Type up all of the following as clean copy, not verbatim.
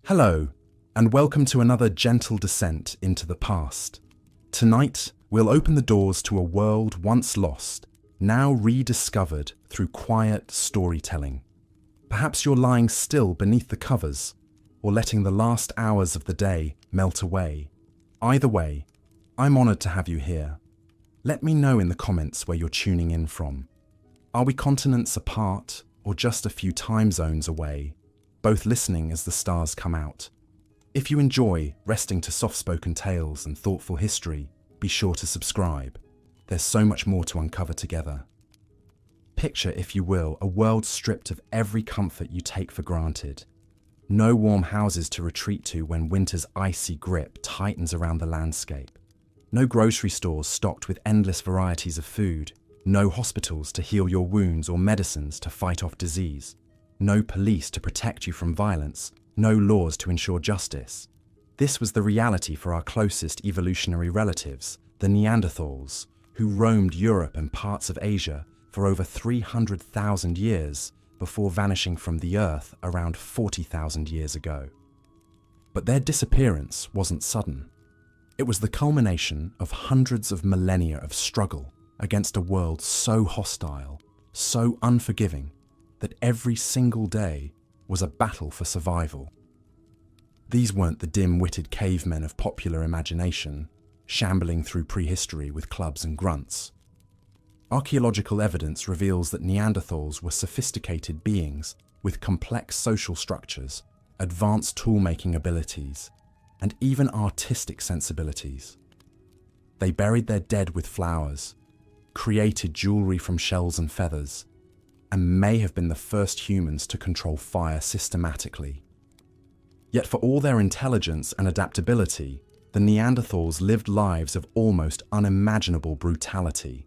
Hello, and welcome to another gentle descent into the past. Tonight, we'll open the doors to a world once lost, now rediscovered through quiet storytelling. Perhaps you're lying still beneath the covers, or letting the last hours of the day melt away. Either way, I'm honoured to have you here. Let me know in the comments where you're tuning in from. Are we continents apart, or just a few time zones away, both listening as the stars come out? If you enjoy resting to soft-spoken tales and thoughtful history, be sure to subscribe. There's so much more to uncover together. Picture, if you will, a world stripped of every comfort you take for granted. No warm houses to retreat to when winter's icy grip tightens around the landscape. No grocery stores stocked with endless varieties of food. No hospitals to heal your wounds or medicines to fight off disease. No police to protect you from violence. No laws to ensure justice. This was the reality for our closest evolutionary relatives, the Neanderthals, who roamed Europe and parts of Asia for over 300,000 years before vanishing from the Earth around 40,000 years ago. But their disappearance wasn't sudden. It was the culmination of hundreds of millennia of struggle against a world so hostile, so unforgiving, that every single day was a battle for survival. These weren't the dim-witted cavemen of popular imagination, shambling through prehistory with clubs and grunts. Archaeological evidence reveals that Neanderthals were sophisticated beings with complex social structures, advanced tool-making abilities, and even artistic sensibilities. They buried their dead with flowers, created jewelry from shells and feathers, and may have been the first humans to control fire systematically. Yet for all their intelligence and adaptability, the Neanderthals lived lives of almost unimaginable brutality.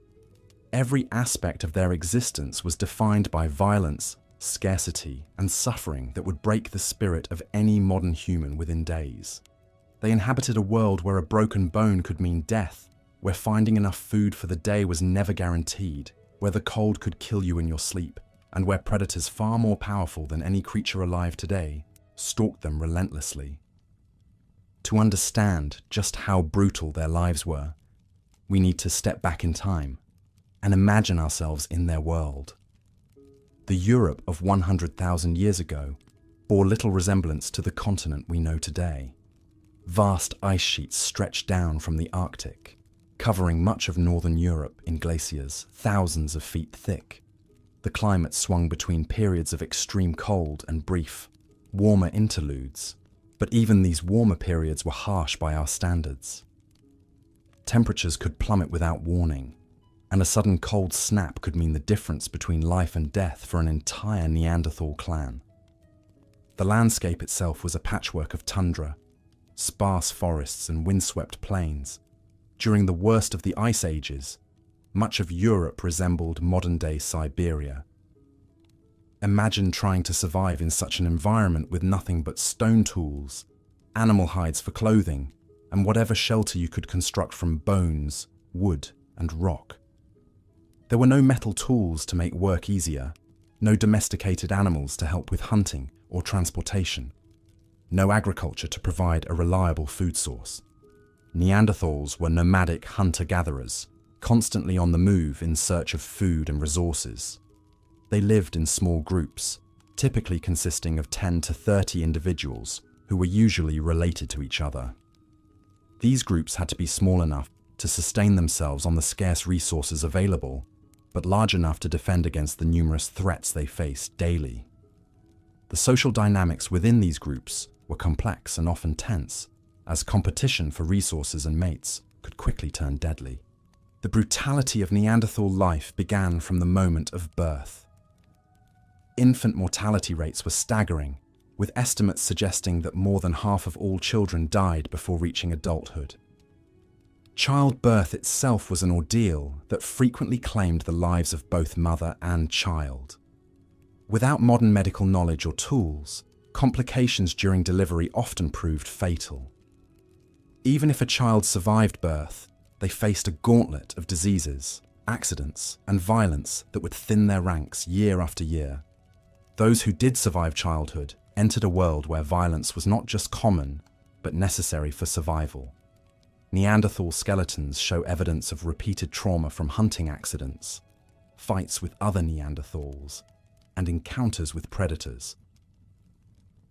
Every aspect of their existence was defined by violence, scarcity, and suffering that would break the spirit of any modern human within days. They inhabited a world where a broken bone could mean death, where finding enough food for the day was never guaranteed, where the cold could kill you in your sleep, and where predators far more powerful than any creature alive today stalked them relentlessly. To understand just how brutal their lives were, we need to step back in time and imagine ourselves in their world. The Europe of 100,000 years ago bore little resemblance to the continent we know today. Vast ice sheets stretched down from the Arctic, covering much of northern Europe in glaciers thousands of feet thick. The climate swung between periods of extreme cold and brief, warmer interludes, but even these warmer periods were harsh by our standards. Temperatures could plummet without warning, and a sudden cold snap could mean the difference between life and death for an entire Neanderthal clan. The landscape itself was a patchwork of tundra, sparse forests and windswept plains. During the worst of the ice ages, much of Europe resembled modern-day Siberia. Imagine trying to survive in such an environment with nothing but stone tools, animal hides for clothing, and whatever shelter you could construct from bones, wood, and rock. There were no metal tools to make work easier, no domesticated animals to help with hunting or transportation, no agriculture to provide a reliable food source. Neanderthals were nomadic hunter-gatherers, constantly on the move in search of food and resources. They lived in small groups, typically consisting of 10 to 30 individuals who were usually related to each other. These groups had to be small enough to sustain themselves on the scarce resources available, but large enough to defend against the numerous threats they faced daily. The social dynamics within these groups were complex and often tense, as competition for resources and mates could quickly turn deadly. The brutality of Neanderthal life began from the moment of birth. Infant mortality rates were staggering, with estimates suggesting that more than half of all children died before reaching adulthood. Childbirth itself was an ordeal that frequently claimed the lives of both mother and child. Without modern medical knowledge or tools, complications during delivery often proved fatal. Even if a child survived birth, they faced a gauntlet of diseases, accidents, and violence that would thin their ranks year after year. Those who did survive childhood entered a world where violence was not just common, but necessary for survival. Neanderthal skeletons show evidence of repeated trauma from hunting accidents, fights with other Neanderthals, and encounters with predators.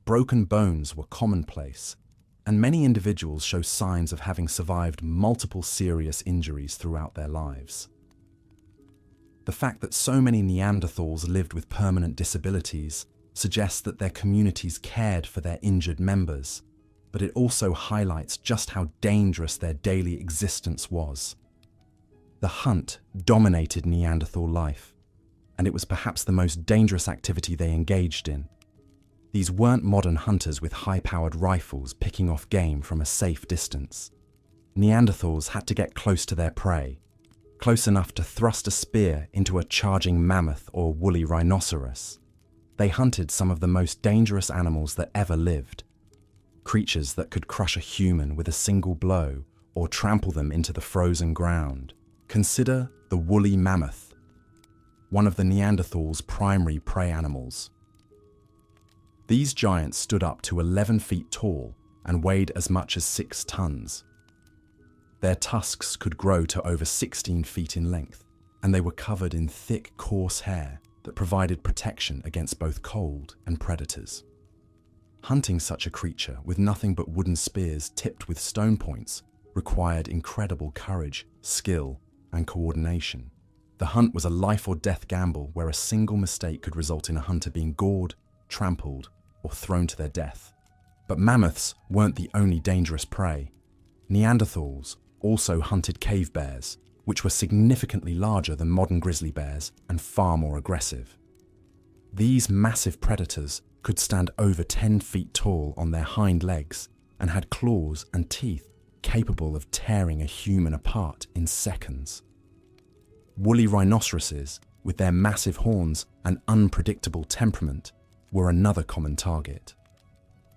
Broken bones were commonplace, and many individuals show signs of having survived multiple serious injuries throughout their lives. The fact that so many Neanderthals lived with permanent disabilities suggests that their communities cared for their injured members, but it also highlights just how dangerous their daily existence was. The hunt dominated Neanderthal life, and it was perhaps the most dangerous activity they engaged in. These weren't modern hunters with high-powered rifles picking off game from a safe distance. Neanderthals had to get close to their prey, close enough to thrust a spear into a charging mammoth or woolly rhinoceros. They hunted some of the most dangerous animals that ever lived, creatures that could crush a human with a single blow or trample them into the frozen ground. Consider the woolly mammoth, one of the Neanderthals' primary prey animals. These giants stood up to 11 feet tall and weighed as much as 6 tons. Their tusks could grow to over 16 feet in length, and they were covered in thick, coarse hair that provided protection against both cold and predators. Hunting such a creature with nothing but wooden spears tipped with stone points required incredible courage, skill, and coordination. The hunt was a life or death gamble where a single mistake could result in a hunter being gored, trampled, or thrown to their death. But mammoths weren't the only dangerous prey. Neanderthals also hunted cave bears, which were significantly larger than modern grizzly bears and far more aggressive. These massive predators could stand over 10 feet tall on their hind legs and had claws and teeth capable of tearing a human apart in seconds. Woolly rhinoceroses, with their massive horns and unpredictable temperament, were another common target.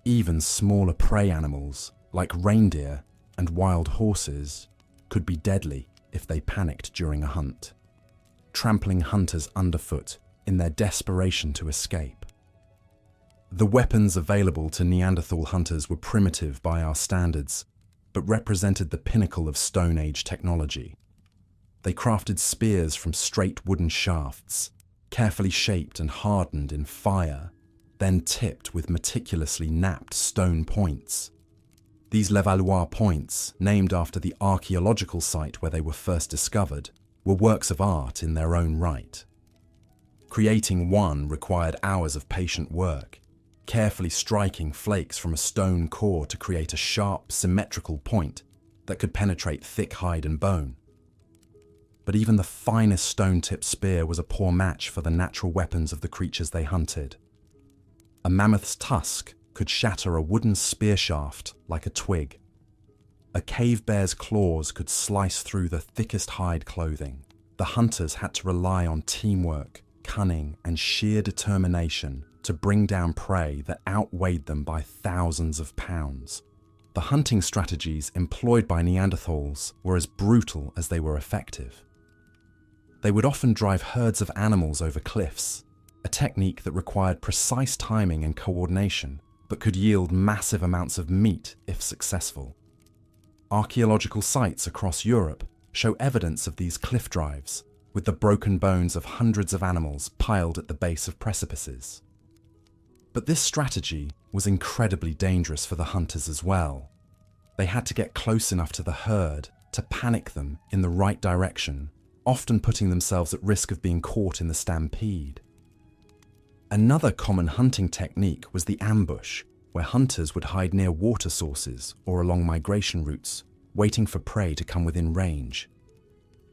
Even smaller prey animals, like reindeer and wild horses, could be deadly if they panicked during a hunt, trampling hunters underfoot in their desperation to escape. The weapons available to Neanderthal hunters were primitive by our standards, but represented the pinnacle of Stone Age technology. They crafted spears from straight wooden shafts, carefully shaped and hardened in fire, then tipped with meticulously knapped stone points. These Levallois points, named after the archaeological site where they were first discovered, were works of art in their own right. Creating one required hours of patient work, carefully striking flakes from a stone core to create a sharp, symmetrical point that could penetrate thick hide and bone. But even the finest stone-tipped spear was a poor match for the natural weapons of the creatures they hunted. A mammoth's tusk could shatter a wooden spear shaft like a twig. A cave bear's claws could slice through the thickest hide clothing. The hunters had to rely on teamwork, cunning, and sheer determination to bring down prey that outweighed them by thousands of pounds. The hunting strategies employed by Neanderthals were as brutal as they were effective. They would often drive herds of animals over cliffs, a technique that required precise timing and coordination, but could yield massive amounts of meat if successful. Archaeological sites across Europe show evidence of these cliff drives, with the broken bones of hundreds of animals piled at the base of precipices. But this strategy was incredibly dangerous for the hunters as well. They had to get close enough to the herd to panic them in the right direction, often putting themselves at risk of being caught in the stampede. Another common hunting technique was the ambush, where hunters would hide near water sources or along migration routes, waiting for prey to come within range.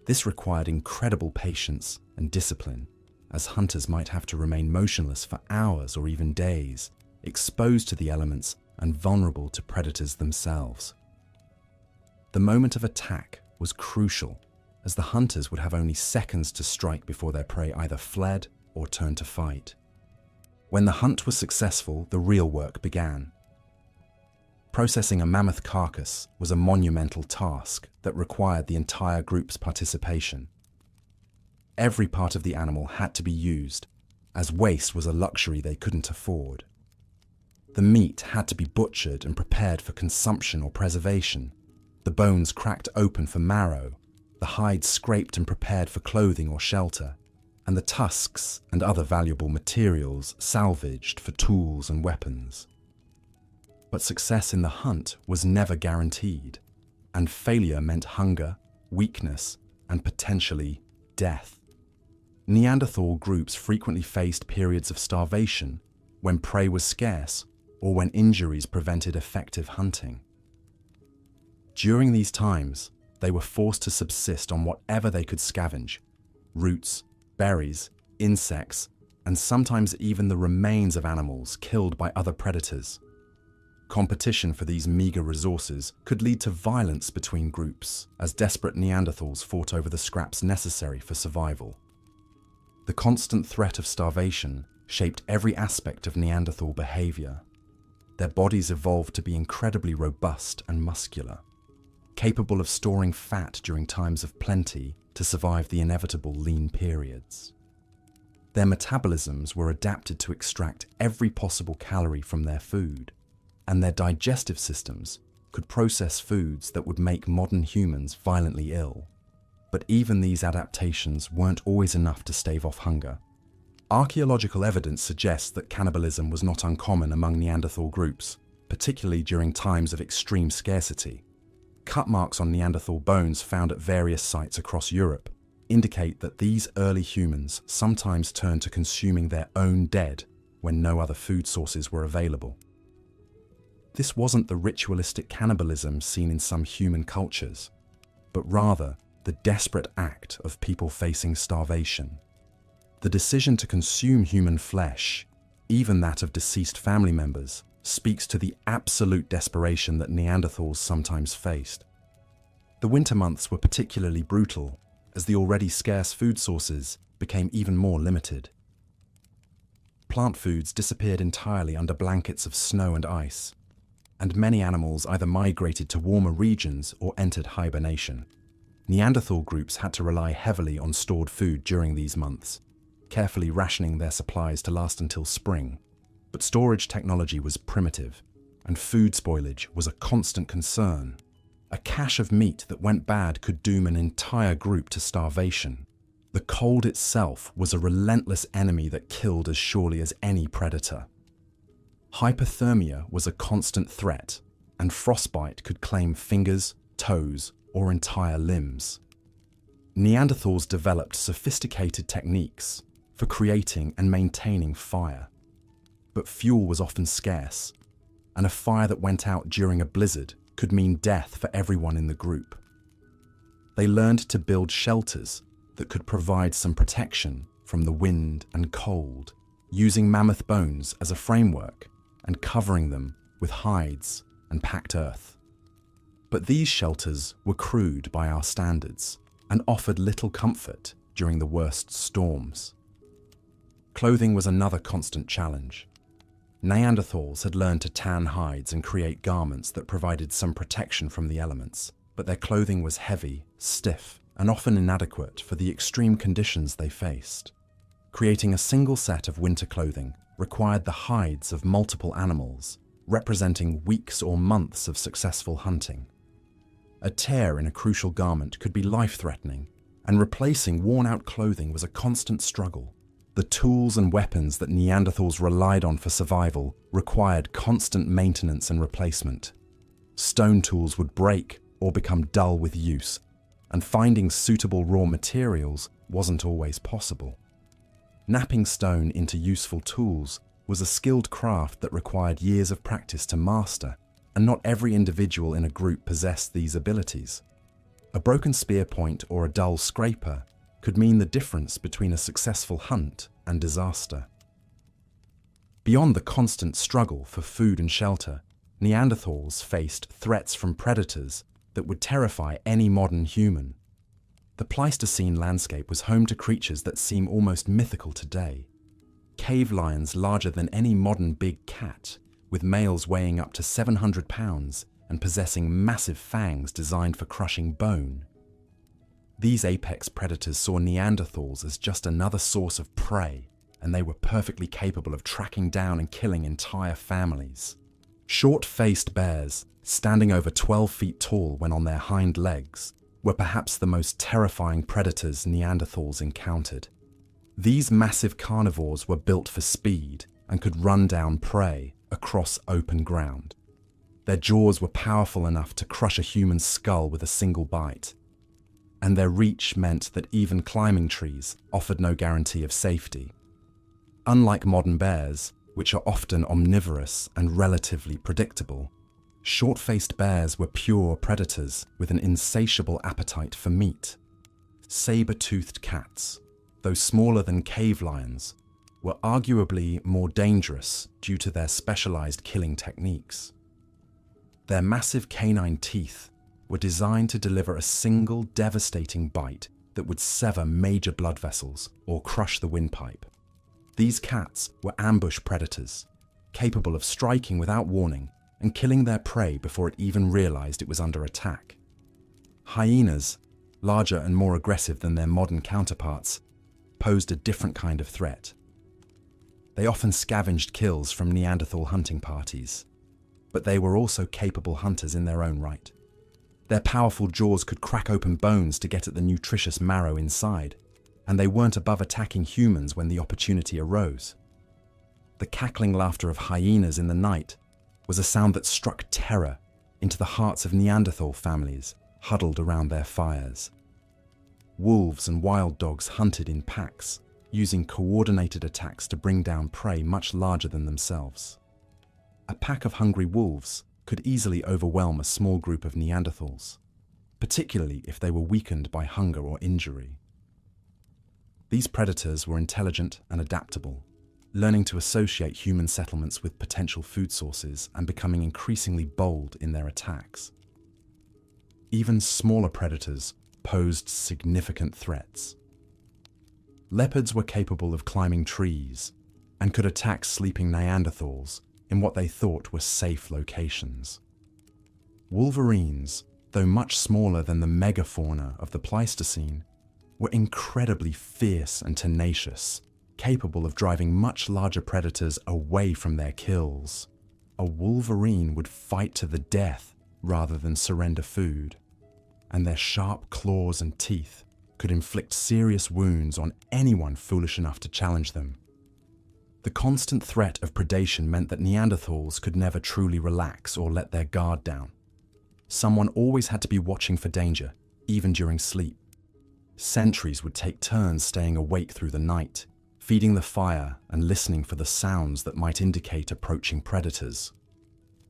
This required incredible patience and discipline, as hunters might have to remain motionless for hours or even days, exposed to the elements and vulnerable to predators themselves. The moment of attack was crucial, as the hunters would have only seconds to strike before their prey either fled or turned to fight. When the hunt was successful, the real work began. Processing a mammoth carcass was a monumental task that required the entire group's participation. Every part of the animal had to be used, as waste was a luxury they couldn't afford. The meat had to be butchered and prepared for consumption or preservation, the bones cracked open for marrow, the hides scraped and prepared for clothing or shelter, and the tusks and other valuable materials salvaged for tools and weapons. But success in the hunt was never guaranteed, and failure meant hunger, weakness, and potentially death. Neanderthal groups frequently faced periods of starvation when prey was scarce or when injuries prevented effective hunting. During these times, they were forced to subsist on whatever they could scavenge: roots, berries, insects, and sometimes even the remains of animals killed by other predators. Competition for these meager resources could lead to violence between groups, as desperate Neanderthals fought over the scraps necessary for survival. The constant threat of starvation shaped every aspect of Neanderthal behavior. Their bodies evolved to be incredibly robust and muscular, capable of storing fat during times of plenty to survive the inevitable lean periods. Their metabolisms were adapted to extract every possible calorie from their food, and their digestive systems could process foods that would make modern humans violently ill. But even these adaptations weren't always enough to stave off hunger. Archaeological evidence suggests that cannibalism was not uncommon among Neanderthal groups, particularly during times of extreme scarcity. Cut marks on Neanderthal bones found at various sites across Europe indicate that these early humans sometimes turned to consuming their own dead when no other food sources were available. This wasn't the ritualistic cannibalism seen in some human cultures, but rather the desperate act of people facing starvation. The decision to consume human flesh, even that of deceased family members, speaks to the absolute desperation that Neanderthals sometimes faced. The winter months were particularly brutal, as the already scarce food sources became even more limited. Plant foods disappeared entirely under blankets of snow and ice, and many animals either migrated to warmer regions or entered hibernation. Neanderthal groups had to rely heavily on stored food during these months, carefully rationing their supplies to last until spring. But storage technology was primitive, and food spoilage was a constant concern. A cache of meat that went bad could doom an entire group to starvation. The cold itself was a relentless enemy that killed as surely as any predator. Hypothermia was a constant threat, and frostbite could claim fingers, toes, or entire limbs. Neanderthals developed sophisticated techniques for creating and maintaining fire. But fuel was often scarce, and a fire that went out during a blizzard could mean death for everyone in the group. They learned to build shelters that could provide some protection from the wind and cold, using mammoth bones as a framework and covering them with hides and packed earth. But these shelters were crude by our standards and offered little comfort during the worst storms. Clothing was another constant challenge. Neanderthals had learned to tan hides and create garments that provided some protection from the elements, but their clothing was heavy, stiff, and often inadequate for the extreme conditions they faced. Creating a single set of winter clothing required the hides of multiple animals, representing weeks or months of successful hunting. A tear in a crucial garment could be life-threatening, and replacing worn-out clothing was a constant struggle. The tools and weapons that Neanderthals relied on for survival required constant maintenance and replacement. Stone tools would break or become dull with use, and finding suitable raw materials wasn't always possible. Knapping stone into useful tools was a skilled craft that required years of practice to master, and not every individual in a group possessed these abilities. A broken spear point or a dull scraper could mean the difference between a successful hunt and disaster. Beyond the constant struggle for food and shelter, Neanderthals faced threats from predators that would terrify any modern human. The Pleistocene landscape was home to creatures that seem almost mythical today. Cave lions larger than any modern big cat, with males weighing up to 700 pounds and possessing massive fangs designed for crushing bone. These apex predators saw Neanderthals as just another source of prey, and they were perfectly capable of tracking down and killing entire families. Short-faced bears, standing over 12 feet tall when on their hind legs, were perhaps the most terrifying predators Neanderthals encountered. These massive carnivores were built for speed and could run down prey across open ground. Their jaws were powerful enough to crush a human skull with a single bite, and their reach meant that even climbing trees offered no guarantee of safety. Unlike modern bears, which are often omnivorous and relatively predictable, short-faced bears were pure predators with an insatiable appetite for meat. Saber-toothed cats, though smaller than cave lions, were arguably more dangerous due to their specialized killing techniques. Their massive canine teeth were designed to deliver a single devastating bite that would sever major blood vessels or crush the windpipe. These cats were ambush predators, capable of striking without warning and killing their prey before it even realized it was under attack. Hyenas, larger and more aggressive than their modern counterparts, posed a different kind of threat. They often scavenged kills from Neanderthal hunting parties, but they were also capable hunters in their own right. Their powerful jaws could crack open bones to get at the nutritious marrow inside, and they weren't above attacking humans when the opportunity arose. The cackling laughter of hyenas in the night was a sound that struck terror into the hearts of Neanderthal families huddled around their fires. Wolves and wild dogs hunted in packs, using coordinated attacks to bring down prey much larger than themselves. A pack of hungry wolves could easily overwhelm a small group of Neanderthals, particularly if they were weakened by hunger or injury. These predators were intelligent and adaptable, learning to associate human settlements with potential food sources and becoming increasingly bold in their attacks. Even smaller predators posed significant threats. Leopards were capable of climbing trees and could attack sleeping Neanderthals in what they thought were safe locations. Wolverines, though much smaller than the megafauna of the Pleistocene, were incredibly fierce and tenacious, capable of driving much larger predators away from their kills. A wolverine would fight to the death rather than surrender food, and their sharp claws and teeth could inflict serious wounds on anyone foolish enough to challenge them. The constant threat of predation meant that Neanderthals could never truly relax or let their guard down. Someone always had to be watching for danger, even during sleep. Sentries would take turns staying awake through the night, feeding the fire and listening for the sounds that might indicate approaching predators.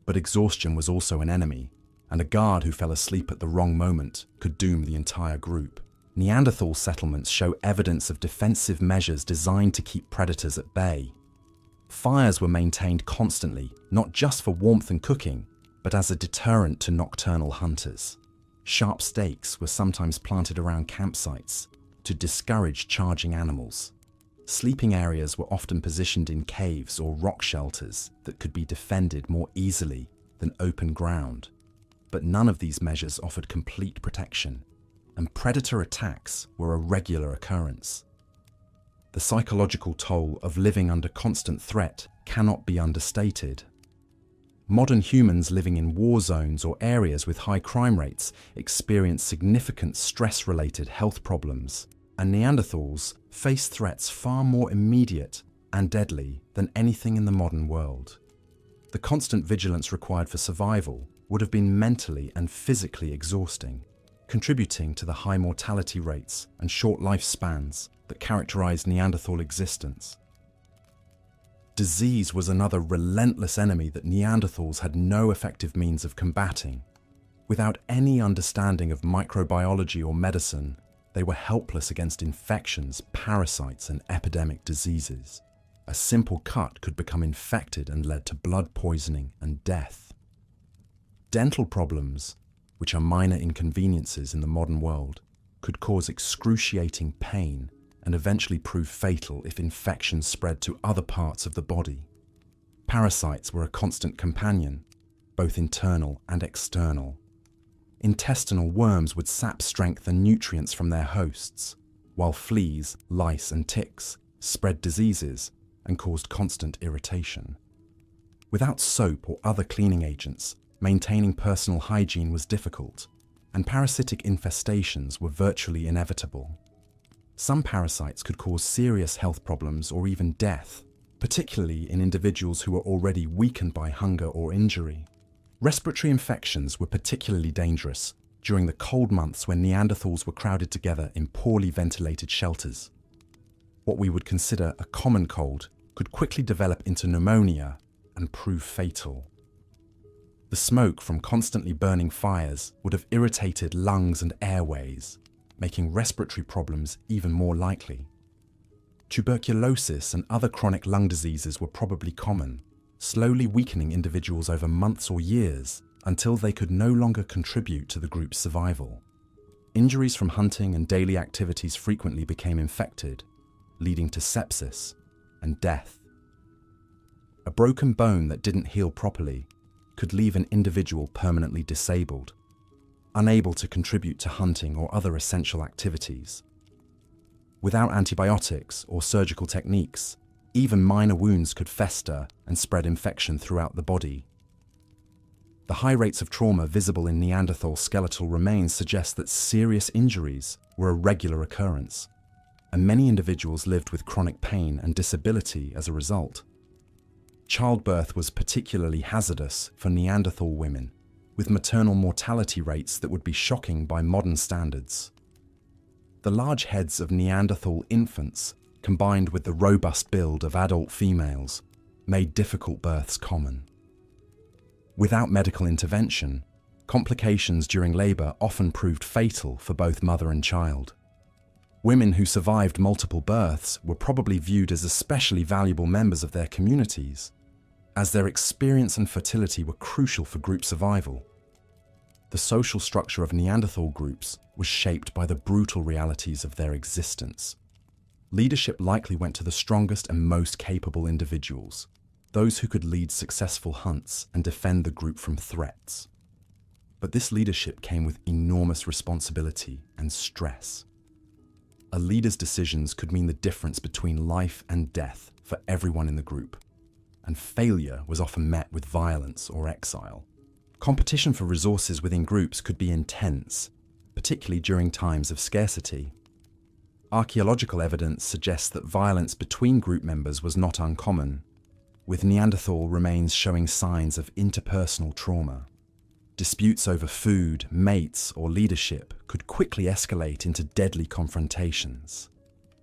But exhaustion was also an enemy, and a guard who fell asleep at the wrong moment could doom the entire group. Neanderthal settlements show evidence of defensive measures designed to keep predators at bay. Fires were maintained constantly, not just for warmth and cooking, but as a deterrent to nocturnal hunters. Sharp stakes were sometimes planted around campsites to discourage charging animals. Sleeping areas were often positioned in caves or rock shelters that could be defended more easily than open ground. But none of these measures offered complete protection, and predator attacks were a regular occurrence. The psychological toll of living under constant threat cannot be understated. Modern humans living in war zones or areas with high crime rates experience significant stress-related health problems, and Neanderthals face threats far more immediate and deadly than anything in the modern world. The constant vigilance required for survival would have been mentally and physically exhausting, contributing to the high mortality rates and short lifespans that characterized Neanderthal existence. Disease was another relentless enemy that Neanderthals had no effective means of combating. Without any understanding of microbiology or medicine, they were helpless against infections, parasites, and epidemic diseases. A simple cut could become infected and led to blood poisoning and death. Dental problems, which are minor inconveniences in the modern world, could cause excruciating pain and eventually prove fatal if infections spread to other parts of the body. Parasites were a constant companion, both internal and external. Intestinal worms would sap strength and nutrients from their hosts, while fleas, lice, and ticks spread diseases, and caused constant irritation. Without soap or other cleaning agents, maintaining personal hygiene was difficult, and parasitic infestations were virtually inevitable. Some parasites could cause serious health problems or even death, particularly in individuals who were already weakened by hunger or injury. Respiratory infections were particularly dangerous during the cold months when Neanderthals were crowded together in poorly ventilated shelters. What we would consider a common cold could quickly develop into pneumonia and prove fatal. The smoke from constantly burning fires would have irritated lungs and airways, making respiratory problems even more likely. Tuberculosis and other chronic lung diseases were probably common, slowly weakening individuals over months or years until they could no longer contribute to the group's survival. Injuries from hunting and daily activities frequently became infected, leading to sepsis and death. A broken bone that didn't heal properly could leave an individual permanently disabled, unable to contribute to hunting or other essential activities. Without antibiotics or surgical techniques, even minor wounds could fester and spread infection throughout the body. The high rates of trauma visible in Neanderthal skeletal remains suggest that serious injuries were a regular occurrence, and many individuals lived with chronic pain and disability as a result. Childbirth was particularly hazardous for Neanderthal women, with maternal mortality rates that would be shocking by modern standards. The large heads of Neanderthal infants, combined with the robust build of adult females, made difficult births common. Without medical intervention, complications during labor often proved fatal for both mother and child. Women who survived multiple births were probably viewed as especially valuable members of their communities, as their experience and fertility were crucial for group survival. The social structure of Neanderthal groups was shaped by the brutal realities of their existence. Leadership likely went to the strongest and most capable individuals, those who could lead successful hunts and defend the group from threats. But this leadership came with enormous responsibility and stress. A leader's decisions could mean the difference between life and death for everyone in the group, and failure was often met with violence or exile. Competition for resources within groups could be intense, particularly during times of scarcity. Archaeological evidence suggests that violence between group members was not uncommon, with Neanderthal remains showing signs of interpersonal trauma. Disputes over food, mates, or leadership could quickly escalate into deadly confrontations.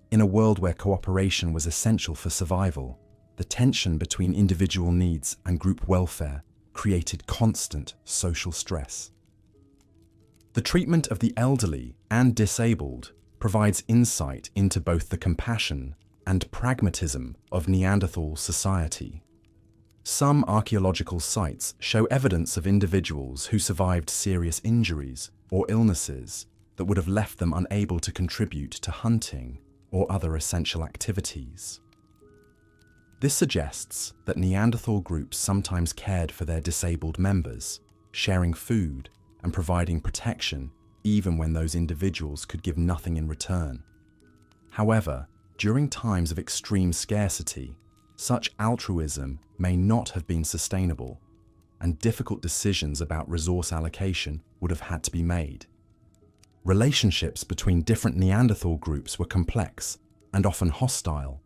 In a world where cooperation was essential for survival, the tension between individual needs and group welfare created constant social stress. The treatment of the elderly and disabled provides insight into both the compassion and pragmatism of Neanderthal society. Some archaeological sites show evidence of individuals who survived serious injuries or illnesses that would have left them unable to contribute to hunting or other essential activities. This suggests that Neanderthal groups sometimes cared for their disabled members, sharing food and providing protection even when those individuals could give nothing in return. However, during times of extreme scarcity, such altruism may not have been sustainable, and difficult decisions about resource allocation would have had to be made. Relationships between different Neanderthal groups were complex and often hostile.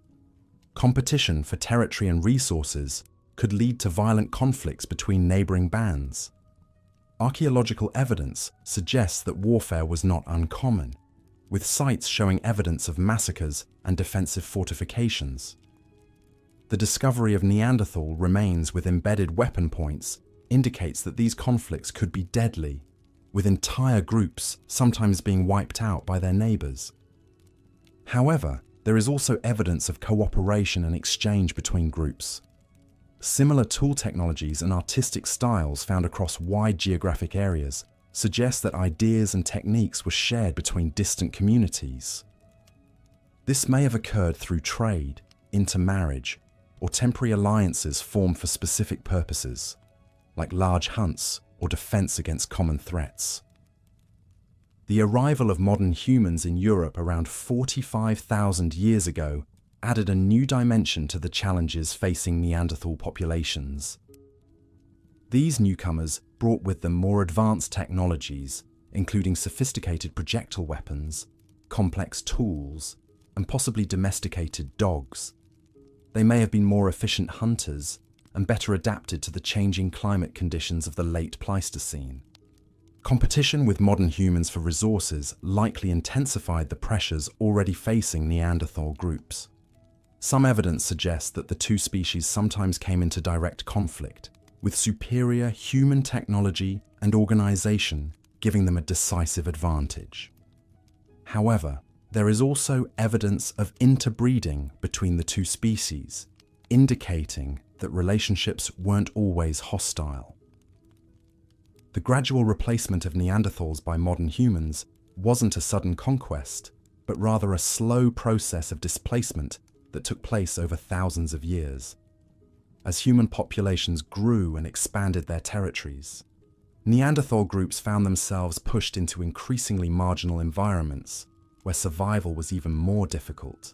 Competition for territory and resources could lead to violent conflicts between neighboring bands. Archaeological evidence suggests that warfare was not uncommon, with sites showing evidence of massacres and defensive fortifications. The discovery of Neanderthal remains with embedded weapon points indicates that these conflicts could be deadly, with entire groups sometimes being wiped out by their neighbors. However, there is also evidence of cooperation and exchange between groups. Similar tool technologies and artistic styles found across wide geographic areas suggest that ideas and techniques were shared between distant communities. This may have occurred through trade, intermarriage, or temporary alliances formed for specific purposes, like large hunts or defense against common threats. The arrival of modern humans in Europe around 45,000 years ago added a new dimension to the challenges facing Neanderthal populations. These newcomers brought with them more advanced technologies, including sophisticated projectile weapons, complex tools, and possibly domesticated dogs. They may have been more efficient hunters and better adapted to the changing climate conditions of the late Pleistocene. Competition with modern humans for resources likely intensified the pressures already facing Neanderthal groups. Some evidence suggests that the two species sometimes came into direct conflict, with superior human technology and organization giving them a decisive advantage. However, there is also evidence of interbreeding between the two species, indicating that relationships weren't always hostile. The gradual replacement of Neanderthals by modern humans wasn't a sudden conquest, but rather a slow process of displacement that took place over thousands of years. As human populations grew and expanded their territories, Neanderthal groups found themselves pushed into increasingly marginal environments where survival was even more difficult.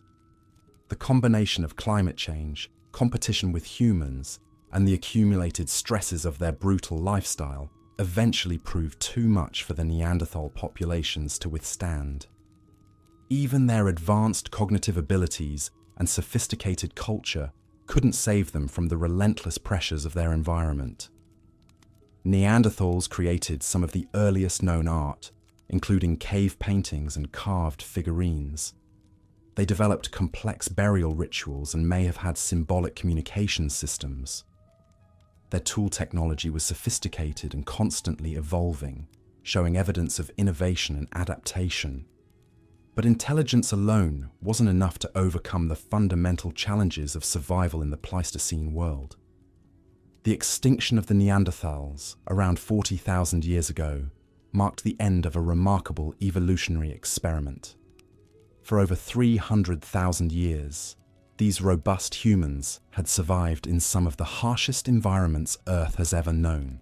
The combination of climate change, competition with humans, and the accumulated stresses of their brutal lifestyle eventually proved too much for the Neanderthal populations to withstand. Even their advanced cognitive abilities and sophisticated culture couldn't save them from the relentless pressures of their environment. Neanderthals created some of the earliest known art, including cave paintings and carved figurines. They developed complex burial rituals and may have had symbolic communication systems. Their tool technology was sophisticated and constantly evolving, showing evidence of innovation and adaptation. But intelligence alone wasn't enough to overcome the fundamental challenges of survival in the Pleistocene world. The extinction of the Neanderthals, around 40,000 years ago, marked the end of a remarkable evolutionary experiment. For over 300,000 years, these robust humans had survived in some of the harshest environments Earth has ever known.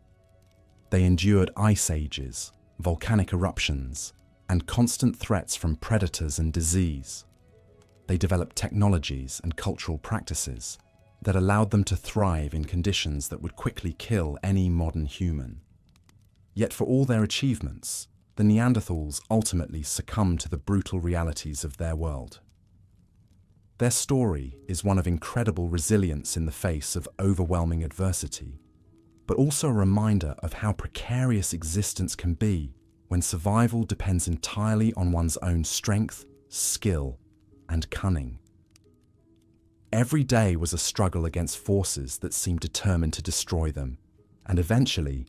They endured ice ages, volcanic eruptions, and constant threats from predators and disease. They developed technologies and cultural practices that allowed them to thrive in conditions that would quickly kill any modern human. Yet for all their achievements, the Neanderthals ultimately succumbed to the brutal realities of their world. Their story is one of incredible resilience in the face of overwhelming adversity, but also a reminder of how precarious existence can be when survival depends entirely on one's own strength, skill, and cunning. Every day was a struggle against forces that seemed determined to destroy them, and eventually,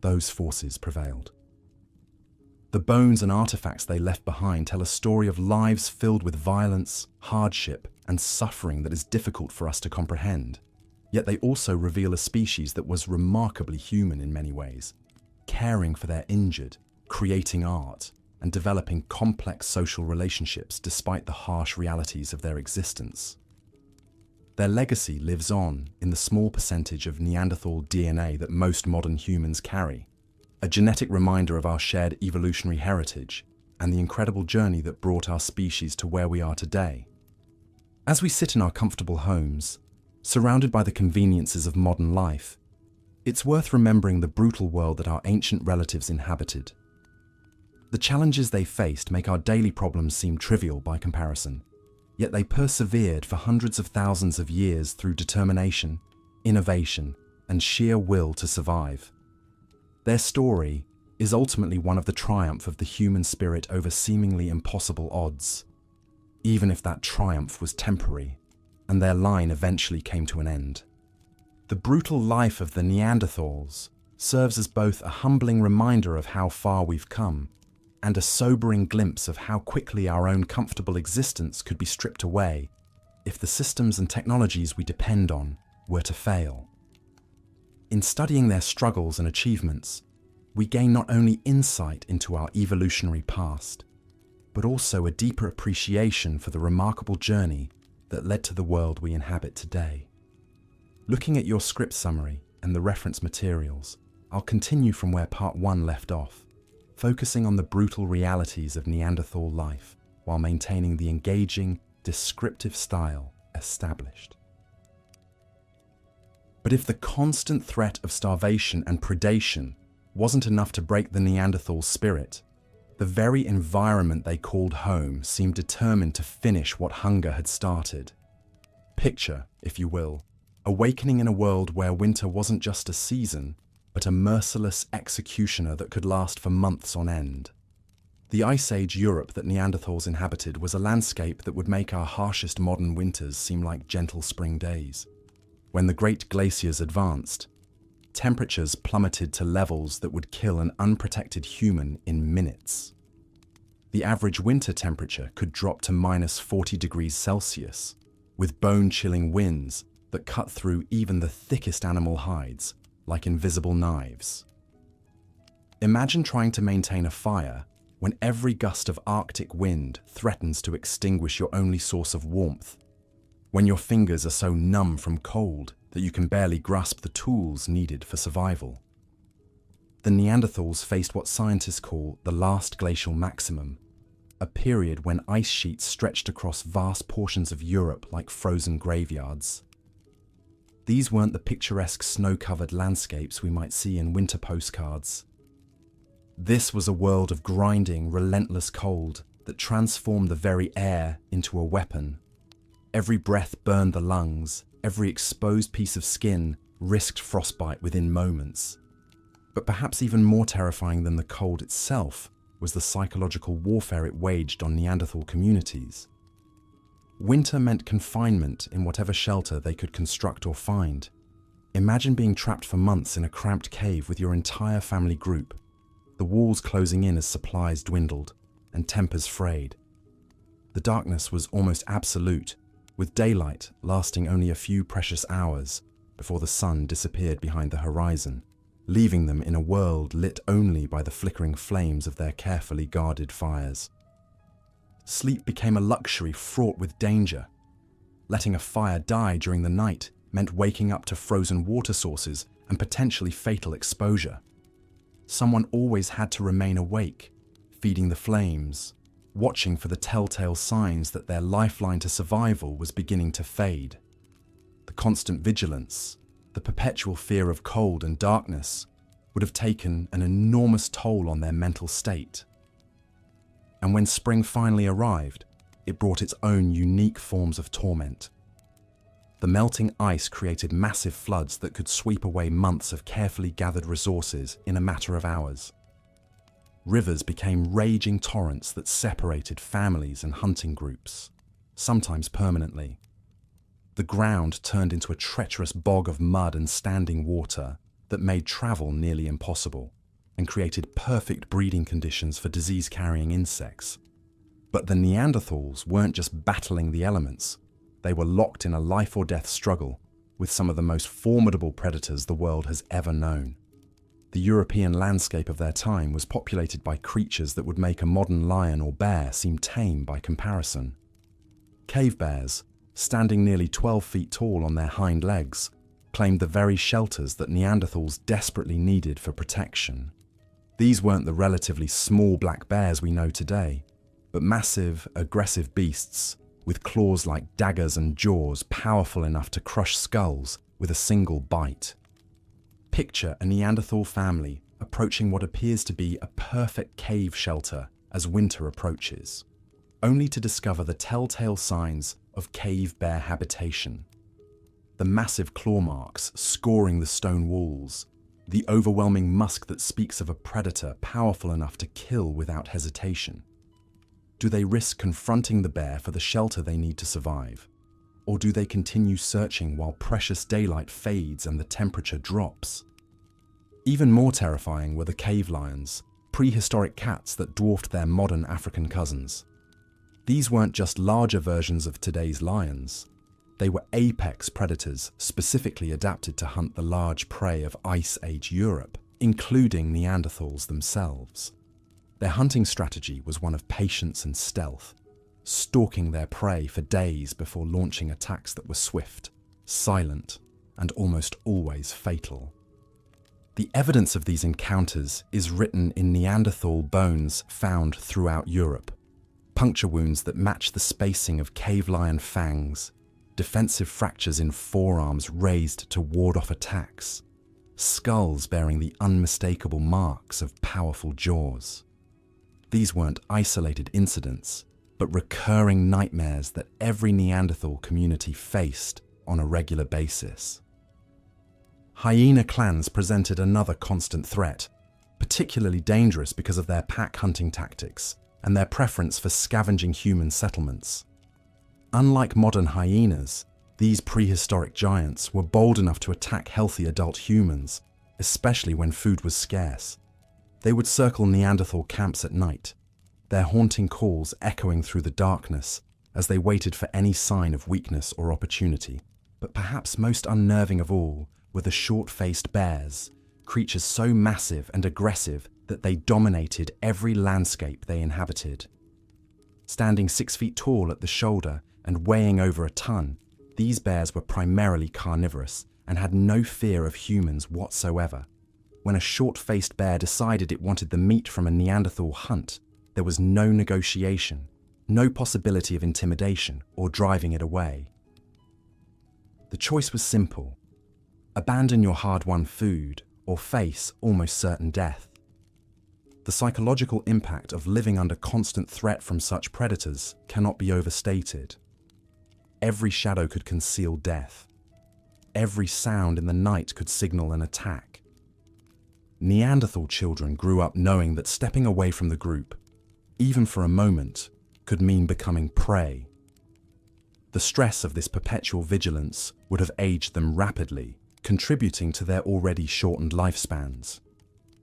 those forces prevailed. The bones and artifacts they left behind tell a story of lives filled with violence, hardship, and suffering that is difficult for us to comprehend. Yet they also reveal a species that was remarkably human in many ways, caring for their injured, creating art, and developing complex social relationships despite the harsh realities of their existence. Their legacy lives on in the small percentage of Neanderthal DNA that most modern humans carry, a genetic reminder of our shared evolutionary heritage and the incredible journey that brought our species to where we are today. As we sit in our comfortable homes, surrounded by the conveniences of modern life, it's worth remembering the brutal world that our ancient relatives inhabited. The challenges they faced make our daily problems seem trivial by comparison, yet they persevered for hundreds of thousands of years through determination, innovation, and sheer will to survive. Their story is ultimately one of the triumph of the human spirit over seemingly impossible odds, even if that triumph was temporary, and their line eventually came to an end. The brutal life of the Neanderthals serves as both a humbling reminder of how far we've come, and a sobering glimpse of how quickly our own comfortable existence could be stripped away if the systems and technologies we depend on were to fail. In studying their struggles and achievements, we gain not only insight into our evolutionary past, but also a deeper appreciation for the remarkable journey that led to the world we inhabit today. Looking at your script summary and the reference materials, I'll continue from where part 1 left off, focusing on the brutal realities of Neanderthal life while maintaining the engaging, descriptive style established. But if the constant threat of starvation and predation wasn't enough to break the Neanderthal spirit, the very environment they called home seemed determined to finish what hunger had started. Picture, if you will, awakening in a world where winter wasn't just a season, but a merciless executioner that could last for months on end. The Ice Age Europe that Neanderthals inhabited was a landscape that would make our harshest modern winters seem like gentle spring days. When the great glaciers advanced, temperatures plummeted to levels that would kill an unprotected human in minutes. The average winter temperature could drop to -40 degrees Celsius, with bone-chilling winds that cut through even the thickest animal hides, like invisible knives. Imagine trying to maintain a fire when every gust of Arctic wind threatens to extinguish your only source of warmth, when your fingers are so numb from cold that you can barely grasp the tools needed for survival. The Neanderthals faced what scientists call the last glacial maximum, a period when ice sheets stretched across vast portions of Europe like frozen graveyards. These weren't the picturesque snow-covered landscapes we might see in winter postcards. This was a world of grinding, relentless cold that transformed the very air into a weapon. Every breath burned the lungs, every exposed piece of skin risked frostbite within moments. But perhaps even more terrifying than the cold itself was the psychological warfare it waged on Neanderthal communities. Winter meant confinement in whatever shelter they could construct or find. Imagine being trapped for months in a cramped cave with your entire family group, the walls closing in as supplies dwindled and tempers frayed. The darkness was almost absolute, with daylight lasting only a few precious hours before the sun disappeared behind the horizon, leaving them in a world lit only by the flickering flames of their carefully guarded fires. Sleep became a luxury fraught with danger. Letting a fire die during the night meant waking up to frozen water sources and potentially fatal exposure. Someone always had to remain awake, feeding the flames, watching for the telltale signs that their lifeline to survival was beginning to fade. The constant vigilance, the perpetual fear of cold and darkness, would have taken an enormous toll on their mental state. And when spring finally arrived, it brought its own unique forms of torment. The melting ice created massive floods that could sweep away months of carefully gathered resources in a matter of hours. Rivers became raging torrents that separated families and hunting groups, sometimes permanently. The ground turned into a treacherous bog of mud and standing water that made travel nearly impossible and created perfect breeding conditions for disease-carrying insects. But the Neanderthals weren't just battling the elements. They were locked in a life-or-death struggle with some of the most formidable predators the world has ever known. The European landscape of their time was populated by creatures that would make a modern lion or bear seem tame by comparison. Cave bears, standing nearly 12 feet tall on their hind legs, claimed the very shelters that Neanderthals desperately needed for protection. These weren't the relatively small black bears we know today, but massive, aggressive beasts with claws like daggers and jaws powerful enough to crush skulls with a single bite. Picture a Neanderthal family approaching what appears to be a perfect cave shelter as winter approaches, only to discover the telltale signs of cave bear habitation. The massive claw marks scoring the stone walls, the overwhelming musk that speaks of a predator powerful enough to kill without hesitation. Do they risk confronting the bear for the shelter they need to survive? Or do they continue searching while precious daylight fades and the temperature drops? Even more terrifying were the cave lions, prehistoric cats that dwarfed their modern African cousins. These weren't just larger versions of today's lions. They were apex predators specifically adapted to hunt the large prey of Ice Age Europe, including Neanderthals themselves. Their hunting strategy was one of patience and stealth, stalking their prey for days before launching attacks that were swift, silent, and almost always fatal. The evidence of these encounters is written in Neanderthal bones found throughout Europe, puncture wounds that match the spacing of cave lion fangs, defensive fractures in forearms raised to ward off attacks, skulls bearing the unmistakable marks of powerful jaws. These weren't isolated incidents, but recurring nightmares that every Neanderthal community faced on a regular basis. Hyena clans presented another constant threat, particularly dangerous because of their pack hunting tactics and their preference for scavenging human settlements. Unlike modern hyenas, these prehistoric giants were bold enough to attack healthy adult humans, especially when food was scarce. They would circle Neanderthal camps at night, their haunting calls echoing through the darkness as they waited for any sign of weakness or opportunity. But perhaps most unnerving of all were the short-faced bears, creatures so massive and aggressive that they dominated every landscape they inhabited. Standing 6 feet tall at the shoulder and weighing over a ton, these bears were primarily carnivorous and had no fear of humans whatsoever. When a short-faced bear decided it wanted the meat from a Neanderthal hunt, there was no negotiation, no possibility of intimidation or driving it away. The choice was simple: abandon your hard-won food or face almost certain death. The psychological impact of living under constant threat from such predators cannot be overstated. Every shadow could conceal death. Every sound in the night could signal an attack. Neanderthal children grew up knowing that stepping away from the group, even for a moment, could mean becoming prey. The stress of this perpetual vigilance would have aged them rapidly, contributing to their already shortened lifespans.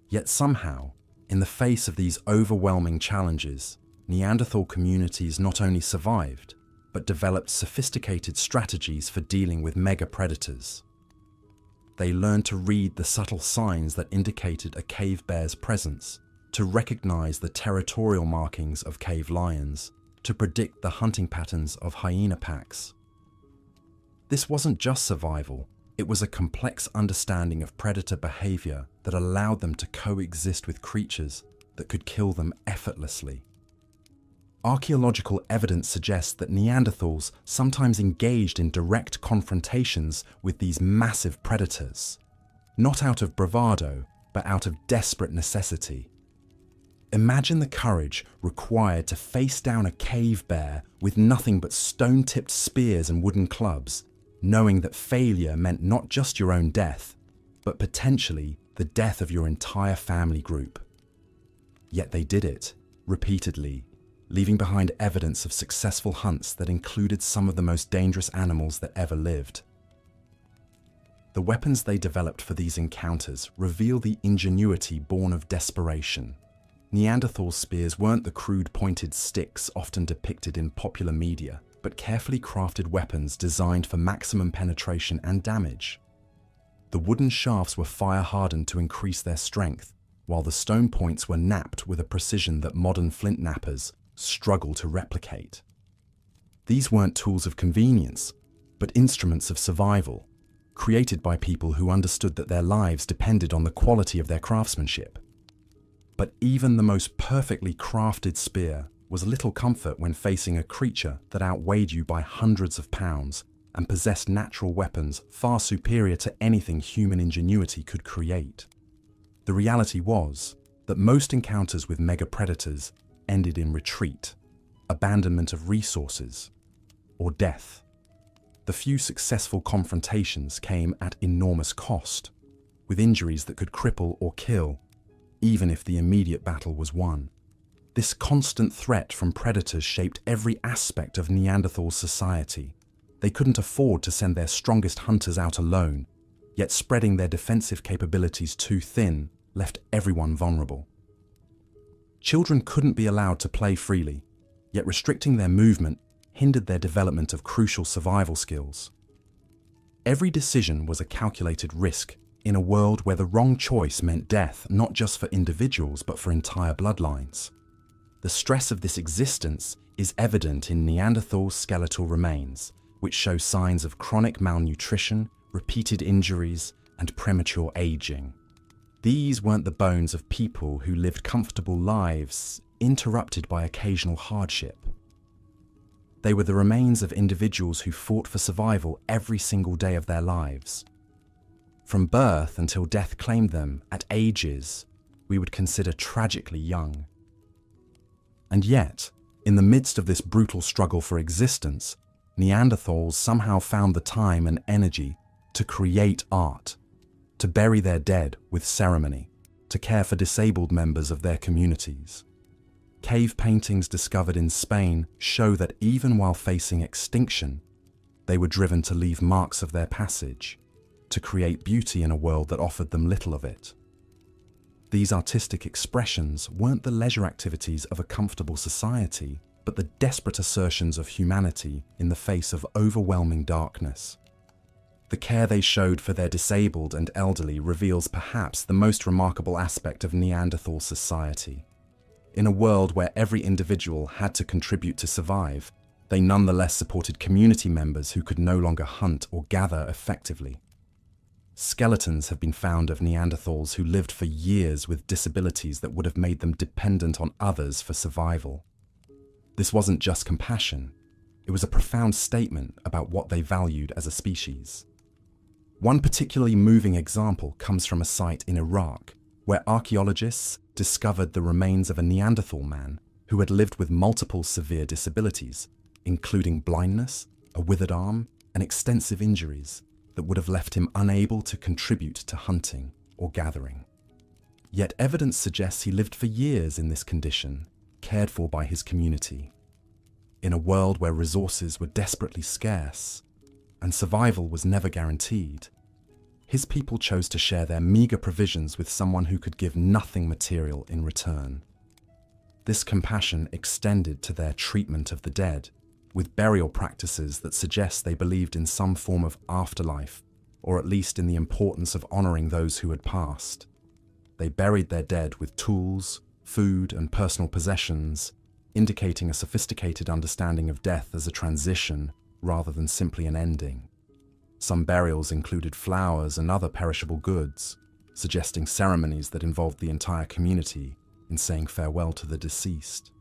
Yet somehow, in the face of these overwhelming challenges, Neanderthal communities not only survived, but developed sophisticated strategies for dealing with mega-predators. They learned to read the subtle signs that indicated a cave bear's presence, to recognize the territorial markings of cave lions, to predict the hunting patterns of hyena packs. This wasn't just survival, it was a complex understanding of predator behavior that allowed them to coexist with creatures that could kill them effortlessly. Archaeological evidence suggests that Neanderthals sometimes engaged in direct confrontations with these massive predators, not out of bravado, but out of desperate necessity. Imagine the courage required to face down a cave bear with nothing but stone-tipped spears and wooden clubs, knowing that failure meant not just your own death, but potentially the death of your entire family group. Yet they did it, repeatedly, leaving behind evidence of successful hunts that included some of the most dangerous animals that ever lived. The weapons they developed for these encounters reveal the ingenuity born of desperation. Neanderthal spears weren't the crude pointed sticks often depicted in popular media, but carefully crafted weapons designed for maximum penetration and damage. The wooden shafts were fire-hardened to increase their strength, while the stone points were knapped with a precision that modern flint knappers struggle to replicate. These weren't tools of convenience, but instruments of survival, created by people who understood that their lives depended on the quality of their craftsmanship. But even the most perfectly crafted spear was little comfort when facing a creature that outweighed you by hundreds of pounds and possessed natural weapons far superior to anything human ingenuity could create. The reality was that most encounters with mega-predators ended in retreat, abandonment of resources, or death. The few successful confrontations came at enormous cost, with injuries that could cripple or kill, even if the immediate battle was won. This constant threat from predators shaped every aspect of Neanderthal society. They couldn't afford to send their strongest hunters out alone, yet spreading their defensive capabilities too thin left everyone vulnerable. Children couldn't be allowed to play freely, yet restricting their movement hindered their development of crucial survival skills. Every decision was a calculated risk in a world where the wrong choice meant death not just for individuals but for entire bloodlines. The stress of this existence is evident in Neanderthal skeletal remains, which show signs of chronic malnutrition, repeated injuries, and premature aging. These weren't the bones of people who lived comfortable lives, interrupted by occasional hardship. They were the remains of individuals who fought for survival every single day of their lives. From birth until death claimed them at ages we would consider tragically young. And yet, in the midst of this brutal struggle for existence, Neanderthals somehow found the time and energy to create art, to bury their dead with ceremony, to care for disabled members of their communities. Cave paintings discovered in Spain show that even while facing extinction, they were driven to leave marks of their passage, to create beauty in a world that offered them little of it. These artistic expressions weren't the leisure activities of a comfortable society, but the desperate assertions of humanity in the face of overwhelming darkness. The care they showed for their disabled and elderly reveals perhaps the most remarkable aspect of Neanderthal society. In a world where every individual had to contribute to survive, they nonetheless supported community members who could no longer hunt or gather effectively. Skeletons have been found of Neanderthals who lived for years with disabilities that would have made them dependent on others for survival. This wasn't just compassion, it was a profound statement about what they valued as a species. One particularly moving example comes from a site in Iraq, where archaeologists discovered the remains of a Neanderthal man who had lived with multiple severe disabilities, including blindness, a withered arm, and extensive injuries that would have left him unable to contribute to hunting or gathering. Yet evidence suggests he lived for years in this condition, cared for by his community. In a world where resources were desperately scarce and survival was never guaranteed, his people chose to share their meager provisions with someone who could give nothing material in return. This compassion extended to their treatment of the dead, with burial practices that suggest they believed in some form of afterlife, or at least in the importance of honoring those who had passed. They buried their dead with tools, food, and personal possessions, indicating a sophisticated understanding of death as a transition rather than simply an ending. Some burials included flowers and other perishable goods, suggesting ceremonies that involved the entire community in saying farewell to the deceased.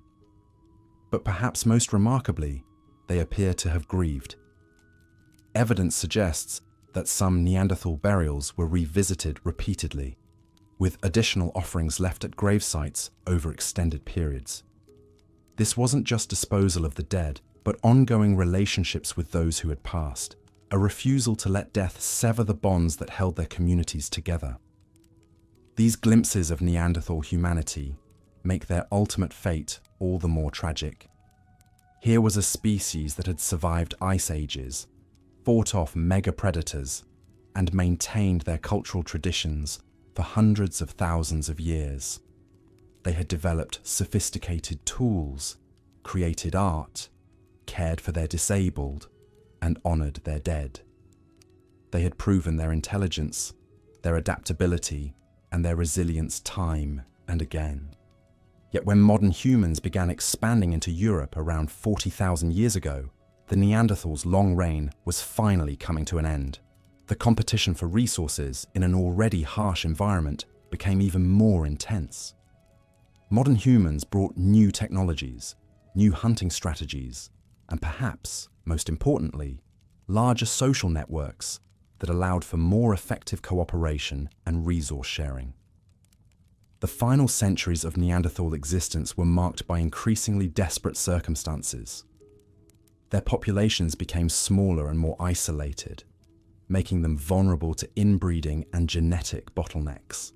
But perhaps most remarkably, they appear to have grieved. Evidence suggests that some Neanderthal burials were revisited repeatedly, with additional offerings left at grave sites over extended periods. This wasn't just disposal of the dead, but ongoing relationships with those who had passed, a refusal to let death sever the bonds that held their communities together. These glimpses of Neanderthal humanity make their ultimate fate all the more tragic. Here was a species that had survived ice ages, fought off mega-predators, and maintained their cultural traditions for hundreds of thousands of years. They had developed sophisticated tools, created art, cared for their disabled, and honored their dead. They had proven their intelligence, their adaptability, and their resilience time and again. Yet when modern humans began expanding into Europe around 40,000 years ago, the Neanderthals' long reign was finally coming to an end. The competition for resources in an already harsh environment became even more intense. Modern humans brought new technologies, new hunting strategies, and perhaps, most importantly, larger social networks that allowed for more effective cooperation and resource sharing. The final centuries of Neanderthal existence were marked by increasingly desperate circumstances. Their populations became smaller and more isolated, making them vulnerable to inbreeding and genetic bottlenecks.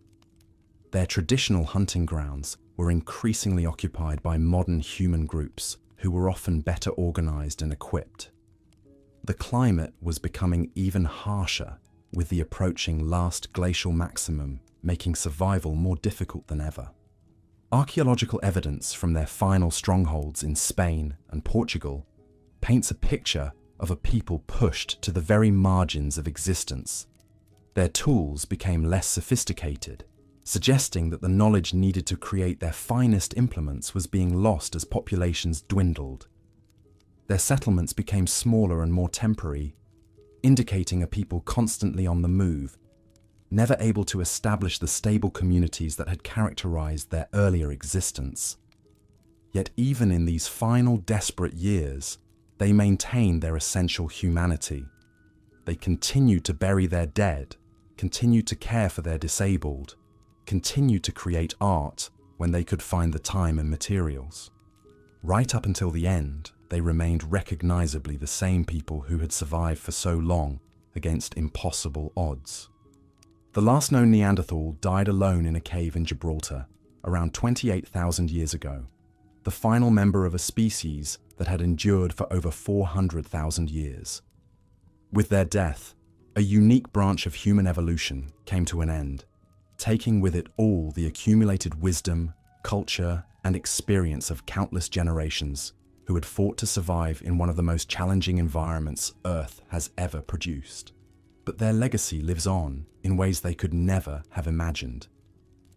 Their traditional hunting grounds were increasingly occupied by modern human groups who were often better organized and equipped. The climate was becoming even harsher, with the approaching last glacial maximum making survival more difficult than ever. Archaeological evidence from their final strongholds in Spain and Portugal paints a picture of a people pushed to the very margins of existence. Their tools became less sophisticated, suggesting that the knowledge needed to create their finest implements was being lost as populations dwindled. Their settlements became smaller and more temporary, indicating a people constantly on the move, never able to establish the stable communities that had characterized their earlier existence. Yet even in these final desperate years, they maintained their essential humanity. They continued to bury their dead, continued to care for their disabled, continued to create art when they could find the time and materials. Right up until the end, they remained recognizably the same people who had survived for so long against impossible odds. The last known Neanderthal died alone in a cave in Gibraltar around 28,000 years ago, the final member of a species that had endured for over 400,000 years. With their death, a unique branch of human evolution came to an end, taking with it all the accumulated wisdom, culture, and experience of countless generations who had fought to survive in one of the most challenging environments Earth has ever produced. But their legacy lives on in ways they could never have imagined.